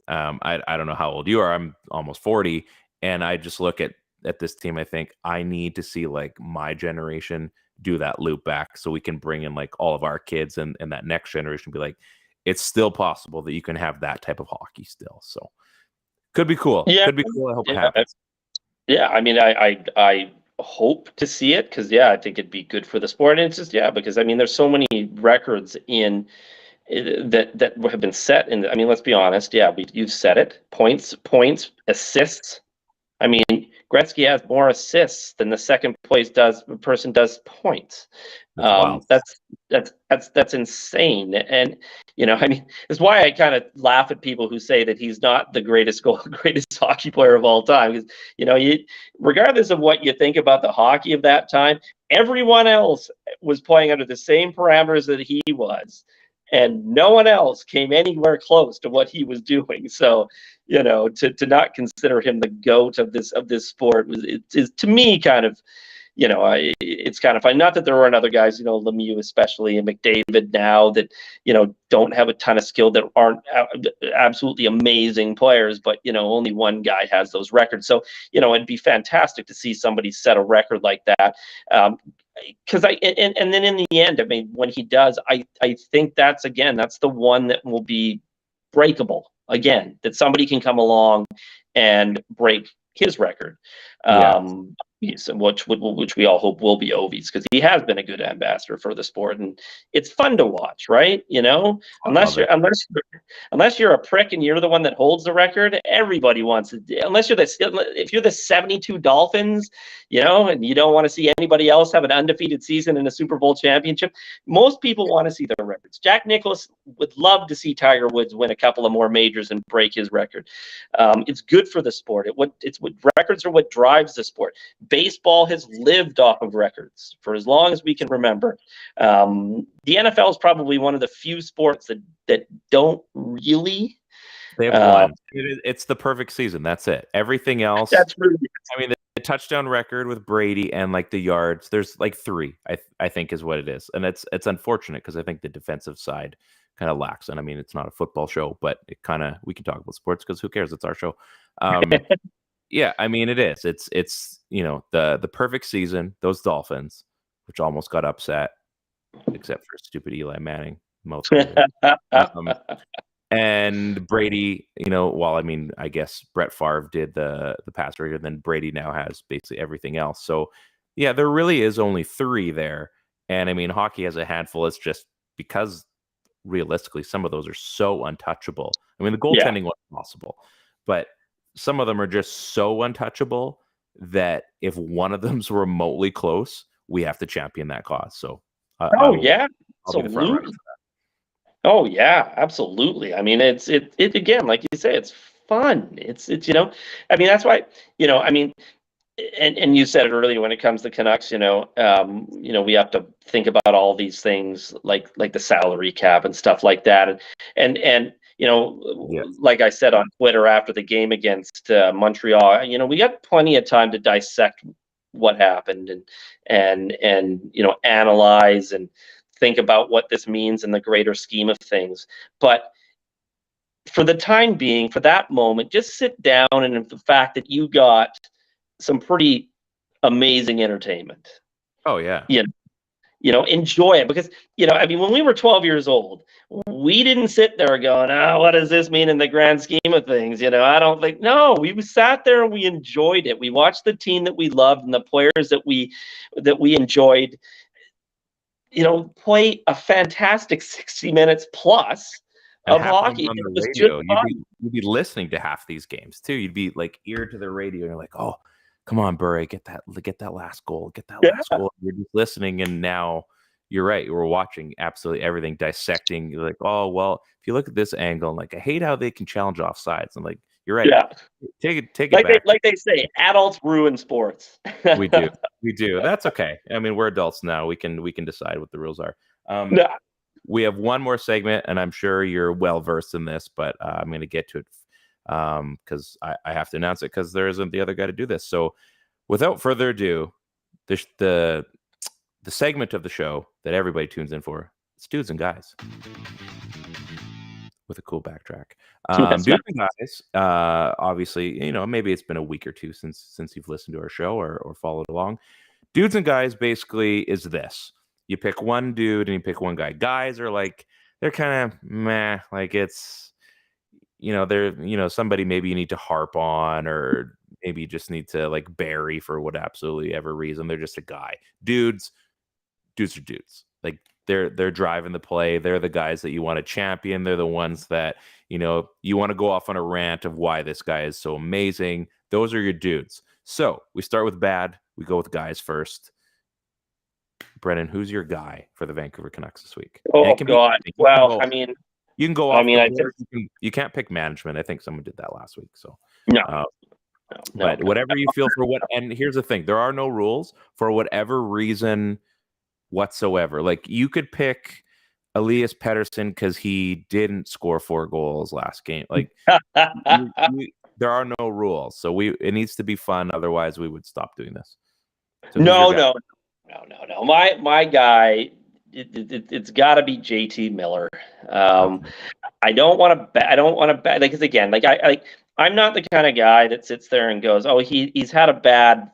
I don't know how old you are. I'm almost 40. And I just look at this team. I think I need to see my generation do that loop back, so we can bring in all of our kids and that next generation be it's still possible that you can have that type of hockey still. So could be cool. Yeah. Could be cool. I hope it happens. Yeah. I mean, I hope to see it, because I think it'd be good for the sport. And it's just, because there's so many records in that have been set in. Let's be honest. Yeah. You've said it. Points, assists. Gretzky has more assists than the second place person does points. That's insane. And it's why I kind of laugh at people who say that he's not the greatest hockey player of all time. Because regardless of what you think about the hockey of that time, everyone else was playing under the same parameters that he was, and no one else came anywhere close to what he was doing. So, to not consider him the GOAT of this sport is to me kind of, it's kind of fun. Not that there weren't other guys, Lemieux especially, and McDavid now that, don't have a ton of skill, that aren't absolutely amazing players, but, only one guy has those records. So, it'd be fantastic to see somebody set a record like that. Because and then in the end, I mean, when he does, I think that's the one that will be breakable again, that somebody can come along and break his record. Which we all hope will be Ovi's, because he has been a good ambassador for the sport, and it's fun to watch, right? Unless you're a prick and you're the one that holds the record, everybody wants it. If you're the 72 Dolphins, and you don't want to see anybody else have an undefeated season in a Super Bowl championship, most people want to see their records. Jack Nicklaus would love to see Tiger Woods win a couple of more majors and break his record. It's good for the sport. Records are what drives the sport. Baseball has lived off of records for as long as we can remember. The NFL is probably one of the few sports that don't really. They have one. It's the perfect season. That's it. Everything else. That's really. I mean, the touchdown record with Brady and like the yards. There's like 3. I think is what it is, and it's unfortunate because I think the defensive side kind of lacks. And I mean, it's not a football show, but we can talk about sports because who cares? It's our show. Yeah, I mean, it is. It's the perfect season. Those Dolphins, which almost got upset, except for stupid Eli Manning. And Brady, well, I mean, I guess Brett Favre did the pass record, then Brady now has basically everything else. So, yeah, there really is only 3 there. And I mean, hockey has a handful. It's just because realistically, some of those are so untouchable. I mean, the goaltending was possible, but some of them are just so untouchable that if one of them's remotely close, we have to champion that cause. So, I'll be the front runner for that. Oh yeah, absolutely. I mean, it again, like you say, it's fun. It's I mean, that's why, I mean, and you said it earlier, when it comes to Canucks, we have to think about all these things like the salary cap and stuff like that. And like I said on Twitter after the game against Montreal, we got plenty of time to dissect what happened and analyze and think about what this means in the greater scheme of things. But for the time being, for that moment, just sit down, and the fact that you got some pretty amazing entertainment. Oh yeah. Enjoy it, because, I mean, when we were 12 years old, we didn't sit there going, what does this mean in the grand scheme of things? I don't think, no, we sat there and we enjoyed it. We watched the team that we loved and the players that we enjoyed, play a fantastic 60 minutes plus of hockey. On the radio. You'd be listening to half these games too. You'd be like ear to the radio, and you're like, oh, come on, Burry, get that last goal, last goal. You're just listening, and now you're right. You were watching absolutely everything, dissecting. You're like, oh, well, if you look at this angle, like, I hate how they can challenge offsides. I'm like, you're right. Yeah. Take it back. Like they say, adults ruin sports. We do. That's okay. I mean, we're adults now. We can decide what the rules are. We have one more segment, and I'm sure you're well versed in this, but I'm going to get to it because I have to announce it because there isn't the other guy to do this. So, without further ado, the segment of the show that everybody tunes in for, it's Dudes and Guys, with a cool backtrack. Dudes and Guys, obviously, maybe it's been a week or two since you've listened to our show or followed along. Dudes and Guys basically is this. You pick one dude and you pick one guy. Guys are like, they're kind of meh. Like it's, they're, somebody maybe you need to harp on, or maybe you just need to like bury for what absolutely ever reason. They're just a guy. Dudes are dudes. Like they're driving the play. They're the guys that you want to champion. They're the ones that, you want to go off on a rant of why this guy is so amazing. Those are your dudes. So we start with bad. We go with guys first. Brennan, who's your guy for the Vancouver Canucks this week? Oh, God. Well, I mean, you can go off. I mean, you can't pick management. I think someone did that last week. So, no. But whatever you feel for what, and here's the thing, there are no rules for whatever reason whatsoever. Like you could pick Elias Pettersson because he didn't score 4 goals last game. Like there are no rules. So it needs to be fun. Otherwise we would stop doing this. So who's your guy? No. My guy, it's got to be JT Miller. Okay. I don't want to bet. I don't want to bet. Like, 'cause again, I'm not the kind of guy that sits there and goes, "Oh, he's had a bad,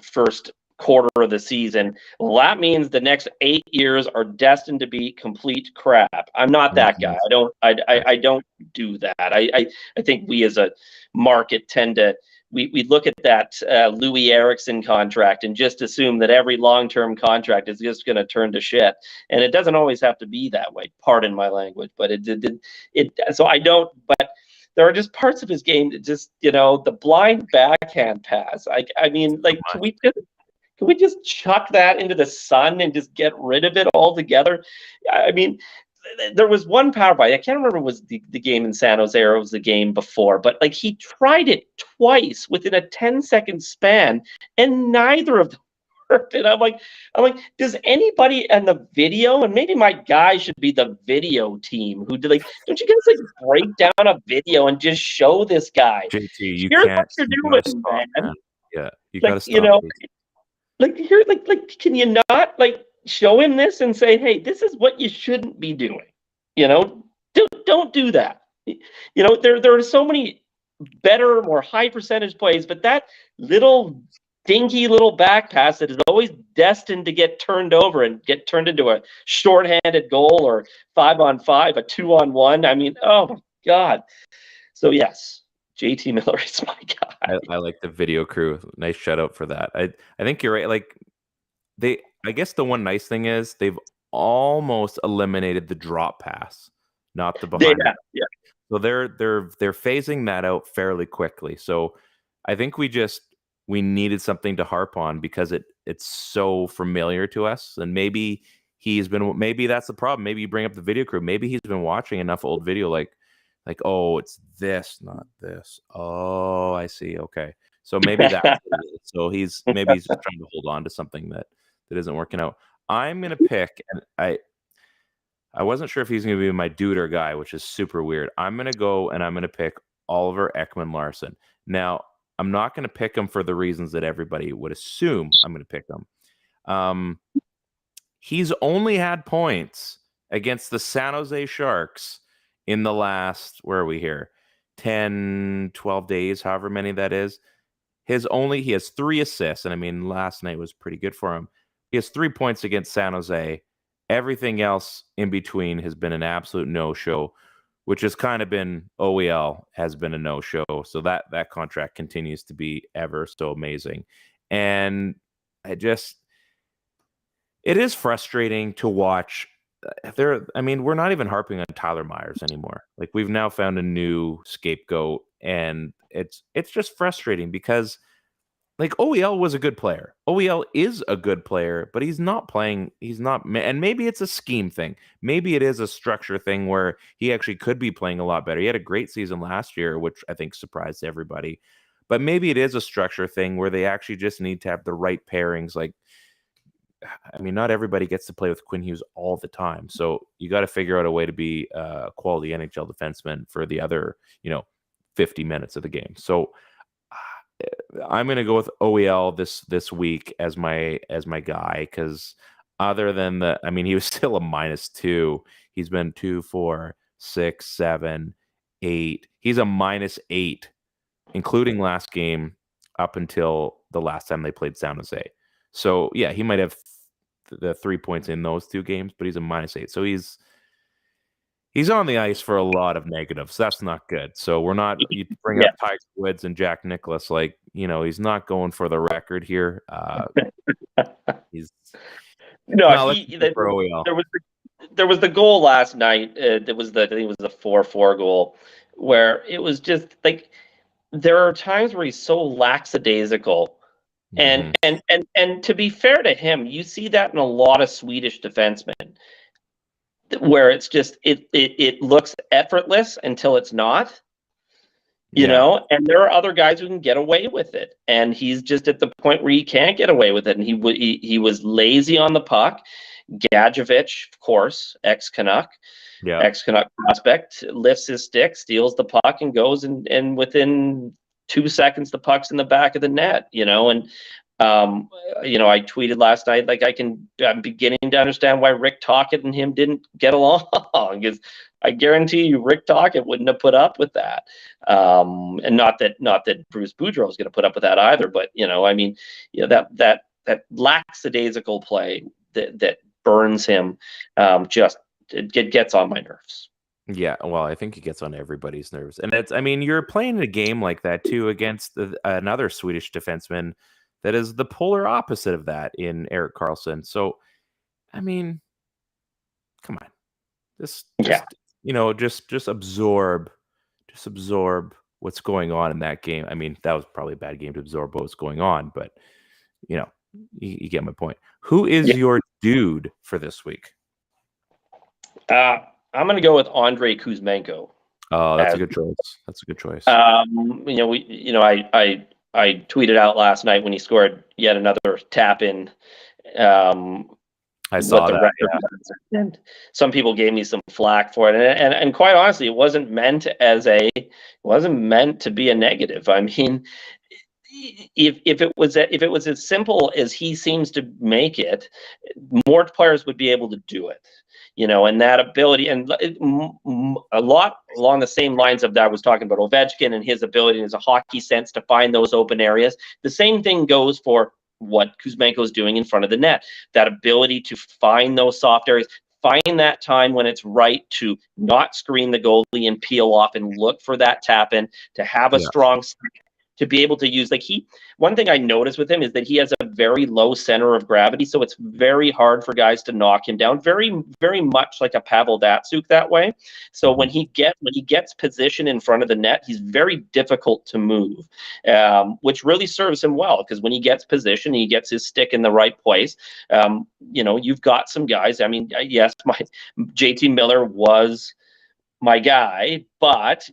first quarter of the season. Well, that means the next 8 years are destined to be complete crap." I'm not that guy. I don't do that. I think we as a market tend to we look at that Louis Erickson contract and just assume that every long-term contract is just going to turn to shit, and it doesn't always have to be that way. Pardon my language, but it. So I don't. But there are just parts of his game that just the blind backhand pass. I mean, like, can we just chuck that into the sun and just get rid of it altogether? I mean, there was one power play. I can't remember if it was the game in San Jose or it was the game before, but like he tried it twice within a 10-second span, and neither of them worked. And I'm like, does anybody in the video, and maybe my guy should be the video team who did don't you guys break down a video and just show this guy? JT, you Here's can't. what you're doing, man. Yeah, you gotta stop. Can you not show him this and say, hey, this is what you shouldn't be doing? Don't do that. There are so many better, more high percentage plays, but that little dinky little back pass that is always destined to get turned over and get turned into a shorthanded goal or 5-on-5, a 2-on-1. I mean, oh my God. So yes, JT Miller is my guy. I like the video crew. Nice shout out for that. I think you're right. Like I guess the one nice thing is they've almost eliminated the drop pass, not the behind. Yeah. So they're phasing that out fairly quickly. So I think we needed something to harp on because it's so familiar to us, and maybe that's the problem. Maybe you bring up the video crew. Maybe he's been watching enough old video like, oh, it's this, not this. Oh, I see. Okay. So maybe that's so he's trying to hold on to something that isn't working out. I'm going to pick, and I wasn't sure if he's going to be my dude or guy, which is super weird. I'm going to go and I'm going to pick Oliver Ekman-Larsson. Now, I'm not going to pick him for the reasons that everybody would assume I'm going to pick him. He's only had points against the San Jose Sharks in the last, where are we here? 10, 12 days, however many that is. He has 3 assists, and I mean, last night was pretty good for him. He has 3 points against San Jose. Everything else in between has been an absolute no-show, which has kind of been OEL has been a no-show. So that contract continues to be ever so amazing. And it is frustrating to watch. We're not even harping on Tyler Myers anymore. Like, we've now found a new scapegoat, and it's just frustrating because OEL was a good player. OEL is a good player, but he's not playing. And maybe it's a scheme thing. Maybe it is a structure thing where he actually could be playing a lot better. He had a great season last year, which I think surprised everybody. But maybe it is a structure thing where they actually just need to have the right pairings. Not everybody gets to play with Quinn Hughes all the time. So you got to figure out a way to be a quality NHL defenseman for the other, 50 minutes of the game. So I'm going to go with OEL this week as my guy, because other than he was still a -2. He's been 2, 4, 6, 7, 8. He's a -8, including last game up until the last time they played San Jose. So yeah, he might have the 3 points in those 2 games, but he's a -8. So he's on the ice for a lot of negatives. That's not good. So we're not, you bring up Tiger Woods and Jack Nicklaus, he's not going for the record here. He's no. There was the goal last night. I think it was the 4-4 goal, where it was just there are times where he's so lackadaisical. And to be fair to him, you see that in a lot of Swedish defensemen, where it's just it looks effortless until it's not, and there are other guys who can get away with it, and he's just at the point where he can't get away with it, and he was lazy on the puck. Gadjevich, of course, ex-Canuck prospect, lifts his stick, steals the puck, and goes and within 2 seconds the puck's in the back of the net, and I tweeted last night, like I'm beginning to understand why Rick Tocchet and him didn't get along, because I guarantee you Rick Tocchet wouldn't have put up with that. And not that Bruce Boudreau is going to put up with that either, but that lackadaisical play that burns him, it gets on my nerves. Yeah, well, I think it gets on everybody's nerves. And you're playing a game like that too against another Swedish defenseman that is the polar opposite of that in Erik Karlsson. So, come on. Just absorb what's going on in that game. That was probably a bad game to absorb what was going on, but you get my point. Who is your dude for this week? I'm going to go with Andrei Kuzmenko. Oh, that's a good choice. I tweeted out last night when he scored yet another tap in. I saw that. Yeah. And some people gave me some flack for it, and quite honestly, it wasn't meant to be a negative. If it was as simple as he seems to make it, more players would be able to do it. And that ability, and a lot along the same lines of that I was talking about Ovechkin and his ability and his hockey sense to find those open areas. The same thing goes for what Kuzmenko is doing in front of the net. That ability to find those soft areas, find that time when it's right to not screen the goalie and peel off and look for that tap in, to have a strong stick, to be able to use, one thing I noticed with him is that he has a very low center of gravity, so it's very hard for guys to knock him down, very, very much like a Pavel Datsyuk that way. So when he gets position in front of the net, he's very difficult to move, which really serves him well, because when he gets position, he gets his stick in the right place. You've got some guys. Yes, my JT Miller was my guy, but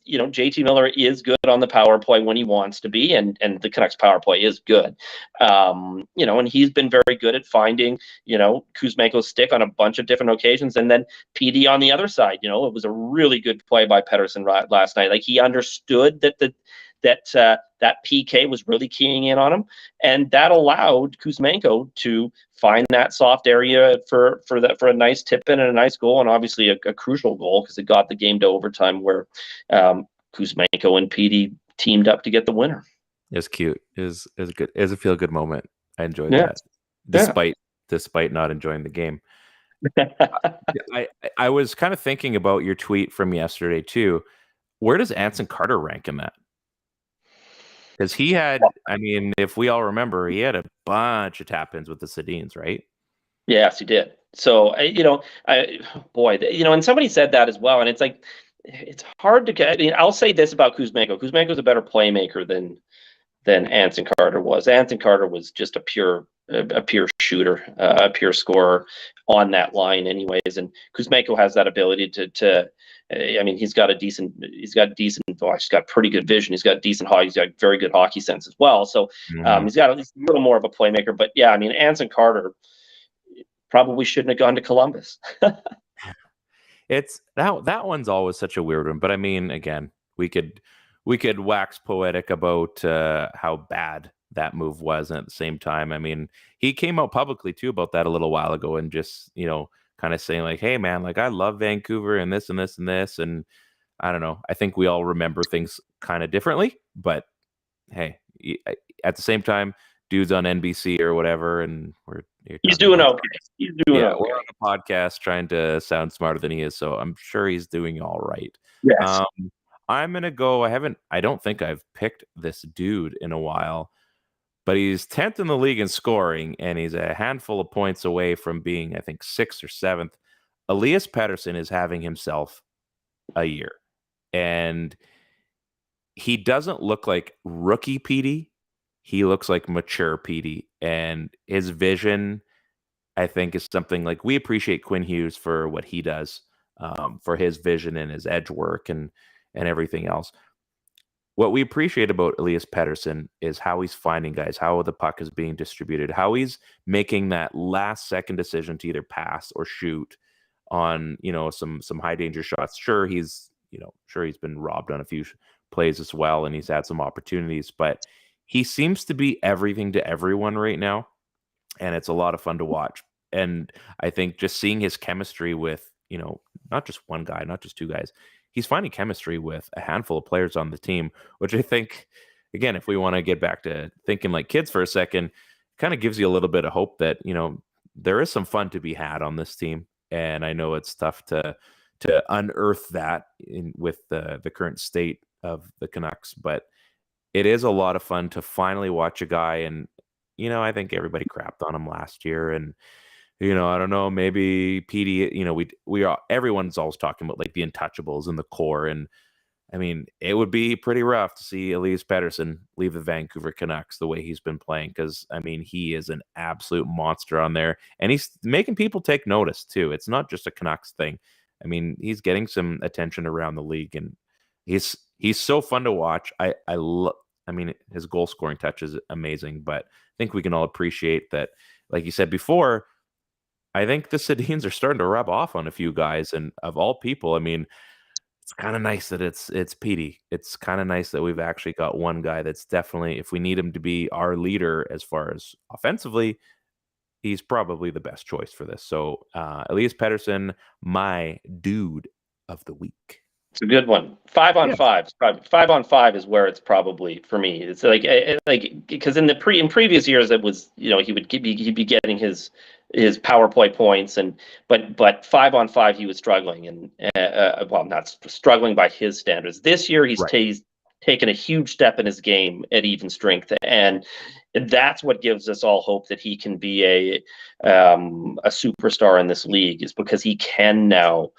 JT Miller is good on the power play when he wants to be, and the Canucks power play is good. And he's been very good at finding, Kuzmenko's stick on a bunch of different occasions. And then PD on the other side, it was a really good play by Pettersson last night. He understood that PK was really keying in on him, and that allowed Kuzmenko to find that soft area for a nice tip in and a nice goal, and obviously a crucial goal, because it got the game to overtime where Kuzmenko and PD teamed up to get the winner. It's cute. Is good. Is a feel good moment. I enjoyed that, despite not enjoying the game. I was kind of thinking about your tweet from yesterday too. Where does Anson Carter rank in that? Because he had, if we all remember, he had a bunch of tap-ins with the Sedins, right? Yes, he did. So, and somebody said that as well. And it's it's hard to get. I'll say this about Kuzmenko. Kuzmenko's a better playmaker than Anson Carter was. Anson Carter was just a pure shooter, a pure scorer on that line anyways. And Kuzmenko has that ability to he's got pretty good vision. He's got decent hockey. He's got very good hockey sense as well. So he's got at least a little more of a playmaker. But yeah, Anson Carter probably shouldn't have gone to Columbus. It's that one's always such a weird one. But again, we could wax poetic about how bad that move was, and at the same time, he came out publicly too about that a little while ago, and just kind of saying hey man, I love Vancouver and this and this and this, and I don't know. I think we all remember things kind of differently, but hey, at the same time, dude's on NBC or whatever, and he's doing okay. We're on a podcast trying to sound smarter than he is, so I'm sure he's doing all right. Yes. I'm gonna go. I don't think I've picked this dude in a while, but he's 10th in the league in scoring, and he's a handful of points away from being, I think, 6th or 7th. Elias Pettersson is having himself a year, and he doesn't look like rookie PD. He looks like mature PD, and his vision, I think, is something we appreciate Quinn Hughes for what he does, for his vision and his edge work and everything else. What we appreciate about Elias Pettersson is how he's finding guys, how the puck is being distributed, how he's making that last second decision to either pass or shoot on, some high danger shots. Sure, he's been robbed on a few plays as well, and he's had some opportunities, but he seems to be everything to everyone right now, and it's a lot of fun to watch. And I think just seeing his chemistry with, not just one guy, not just two guys, he's finding chemistry with a handful of players on the team, which I think, again, if we want to get back to thinking like kids for a second, kind of gives you a little bit of hope that, there is some fun to be had on this team. And I know it's tough to unearth that with the current state of the Canucks, but it is a lot of fun to finally watch a guy. And, I think everybody crapped on him last year. And, I don't know, maybe PD, we are, everyone's always talking about like the untouchables in the core. And I mean, it would be pretty rough to see Elias Pettersson leave the Vancouver Canucks the way he's been playing. Cause I mean, he is an absolute monster on there, and he's making people take notice too. It's not just a Canucks thing. I mean, he's getting some attention around the league, and he's so fun to watch. I mean, his goal scoring touch is amazing, but I think we can all appreciate that. Like you said before, I think the Sedins are starting to rub off on a few guys, and of all people, I mean, it's kind of nice that it's Petey. It's kind of nice that we've actually got one guy that's definitely, if we need him to be our leader as far as offensively, he's probably the best choice for this. So Elias Pettersson, my dude of the week. It's a good one. 5-on-5. Probably 5-on-5 is where it's probably for me. It's like because in previous years it was, he'd be getting his power play points, but 5-on-5 he was struggling, and well, not struggling by his standards. This year he's taken a huge step in his game at even strength, and that's what gives us all hope that he can be a superstar in this league, is because he can now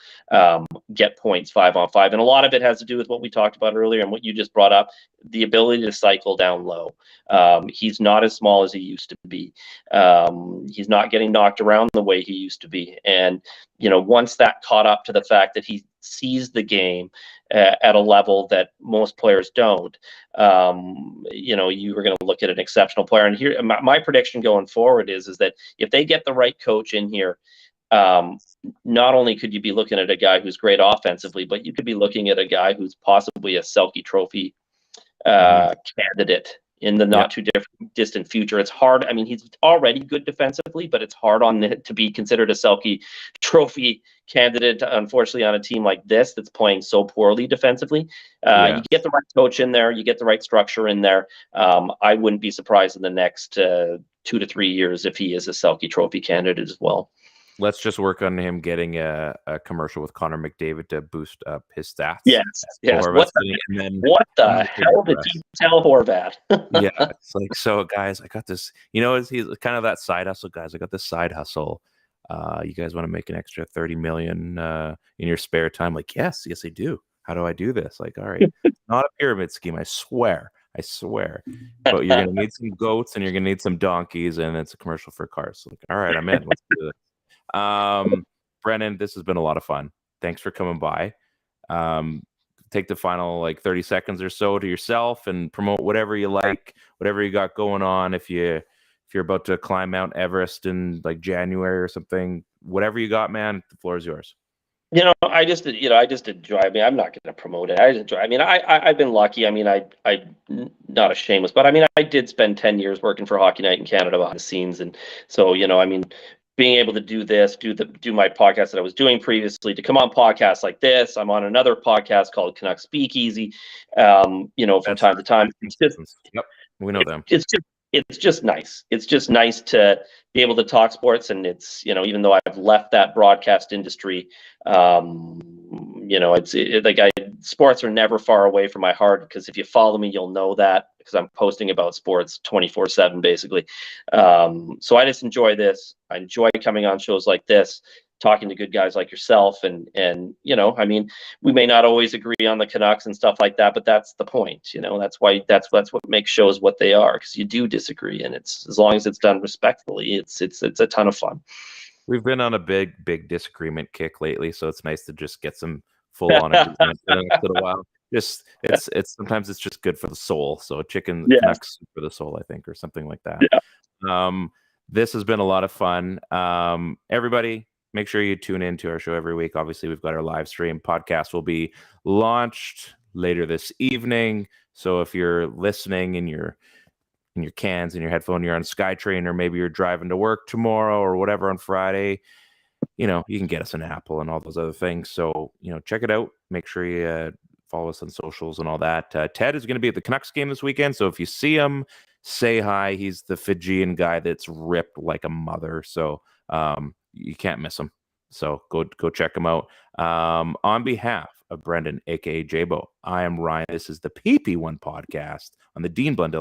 get points 5-on-5. And a lot of it has to do with what we talked about earlier and what you just brought up, the ability to cycle down low. He's not as small as he used to be. He's not getting knocked around the way he used to be. And, once that caught up to the fact that he sees the game at a level that most players don't, you were going to look at an exceptional player. And here, my prediction going forward is that if they get the right coach in here, not only could you be looking at a guy who's great offensively, but you could be looking at a guy who's possibly a Selke Trophy candidate in the not too distant future. It's hard. I mean, he's already good defensively, but it's hard to be considered a Selke Trophy candidate, unfortunately, on a team like this that's playing so poorly defensively. You get the right coach in there, you get the right structure in there. I wouldn't be surprised in the next 2 to 3 years if he is a Selke Trophy candidate as well. Let's just work on him getting a commercial with Connor McDavid to boost up his stats. Yes. What the hell did he tell Horvat? Yeah, it's like, so guys, I got this. He's kind of that side hustle, guys. I got this side hustle. You guys want to make an extra $30 million in your spare time? Like, yes, I do. How do I do this? Like, all right, it's not a pyramid scheme. I swear. But you're gonna need some goats and you're gonna need some donkeys, and it's a commercial for cars. Like, all right, I'm in. Let's do this. Brennan, this has been a lot of fun. Thanks for coming by. Take the final 30 seconds or so to yourself and promote whatever you like, whatever you got going on. If you're about to climb Mount Everest in January or something, whatever you got, man, the floor is yours. I just enjoy. I mean, I'm not going to promote it. I just enjoy. I mean, I've been lucky. I mean, I'm not a shameless, but I mean, I did spend 10 years working for Hockey Night in Canada behind the scenes, and so I mean, being able to do this, do my podcast that I was doing previously, to come on podcasts like this. I'm on another podcast called Canucks Speakeasy. From time to time. Yep, we know them. It's just nice. It's just nice to be able to talk sports, and it's even though I've left that broadcast industry, sports are never far away from my heart, because if you follow me, you'll know that, because I'm posting about sports 24/7 basically. So I just enjoy this. I enjoy coming on shows like this, talking to good guys like yourself, and I mean, we may not always agree on the Canucks and stuff like that, but that's the point. That's what makes shows what they are, because you do disagree, and it's, as long as it's done respectfully, it's a ton of fun. We've been on a big disagreement kick lately, so it's nice to just get some full on agreement for a little while. It's sometimes it's just good for the soul. So chicken Canucks for the soul, I think, or something like that. Yeah. This has been a lot of fun. Everybody, make sure you tune in to our show every week. Obviously, we've got our live stream. Podcast will be launched later this evening. So if you're listening and you're in your cans and your headphone, you're on SkyTrain, or maybe you're driving to work tomorrow or whatever on Friday, you can get us an Apple and all those other things. So, check it out. Make sure you follow us on socials and all that. Ted is going to be at the Canucks game this weekend. So if you see him, say hi. He's the Fijian guy that's ripped like a mother. So you can't miss him. So go check him out. On behalf of Brendan, aka Jabo, I am Ryan. This is the PP1 Podcast on the Dean Blundell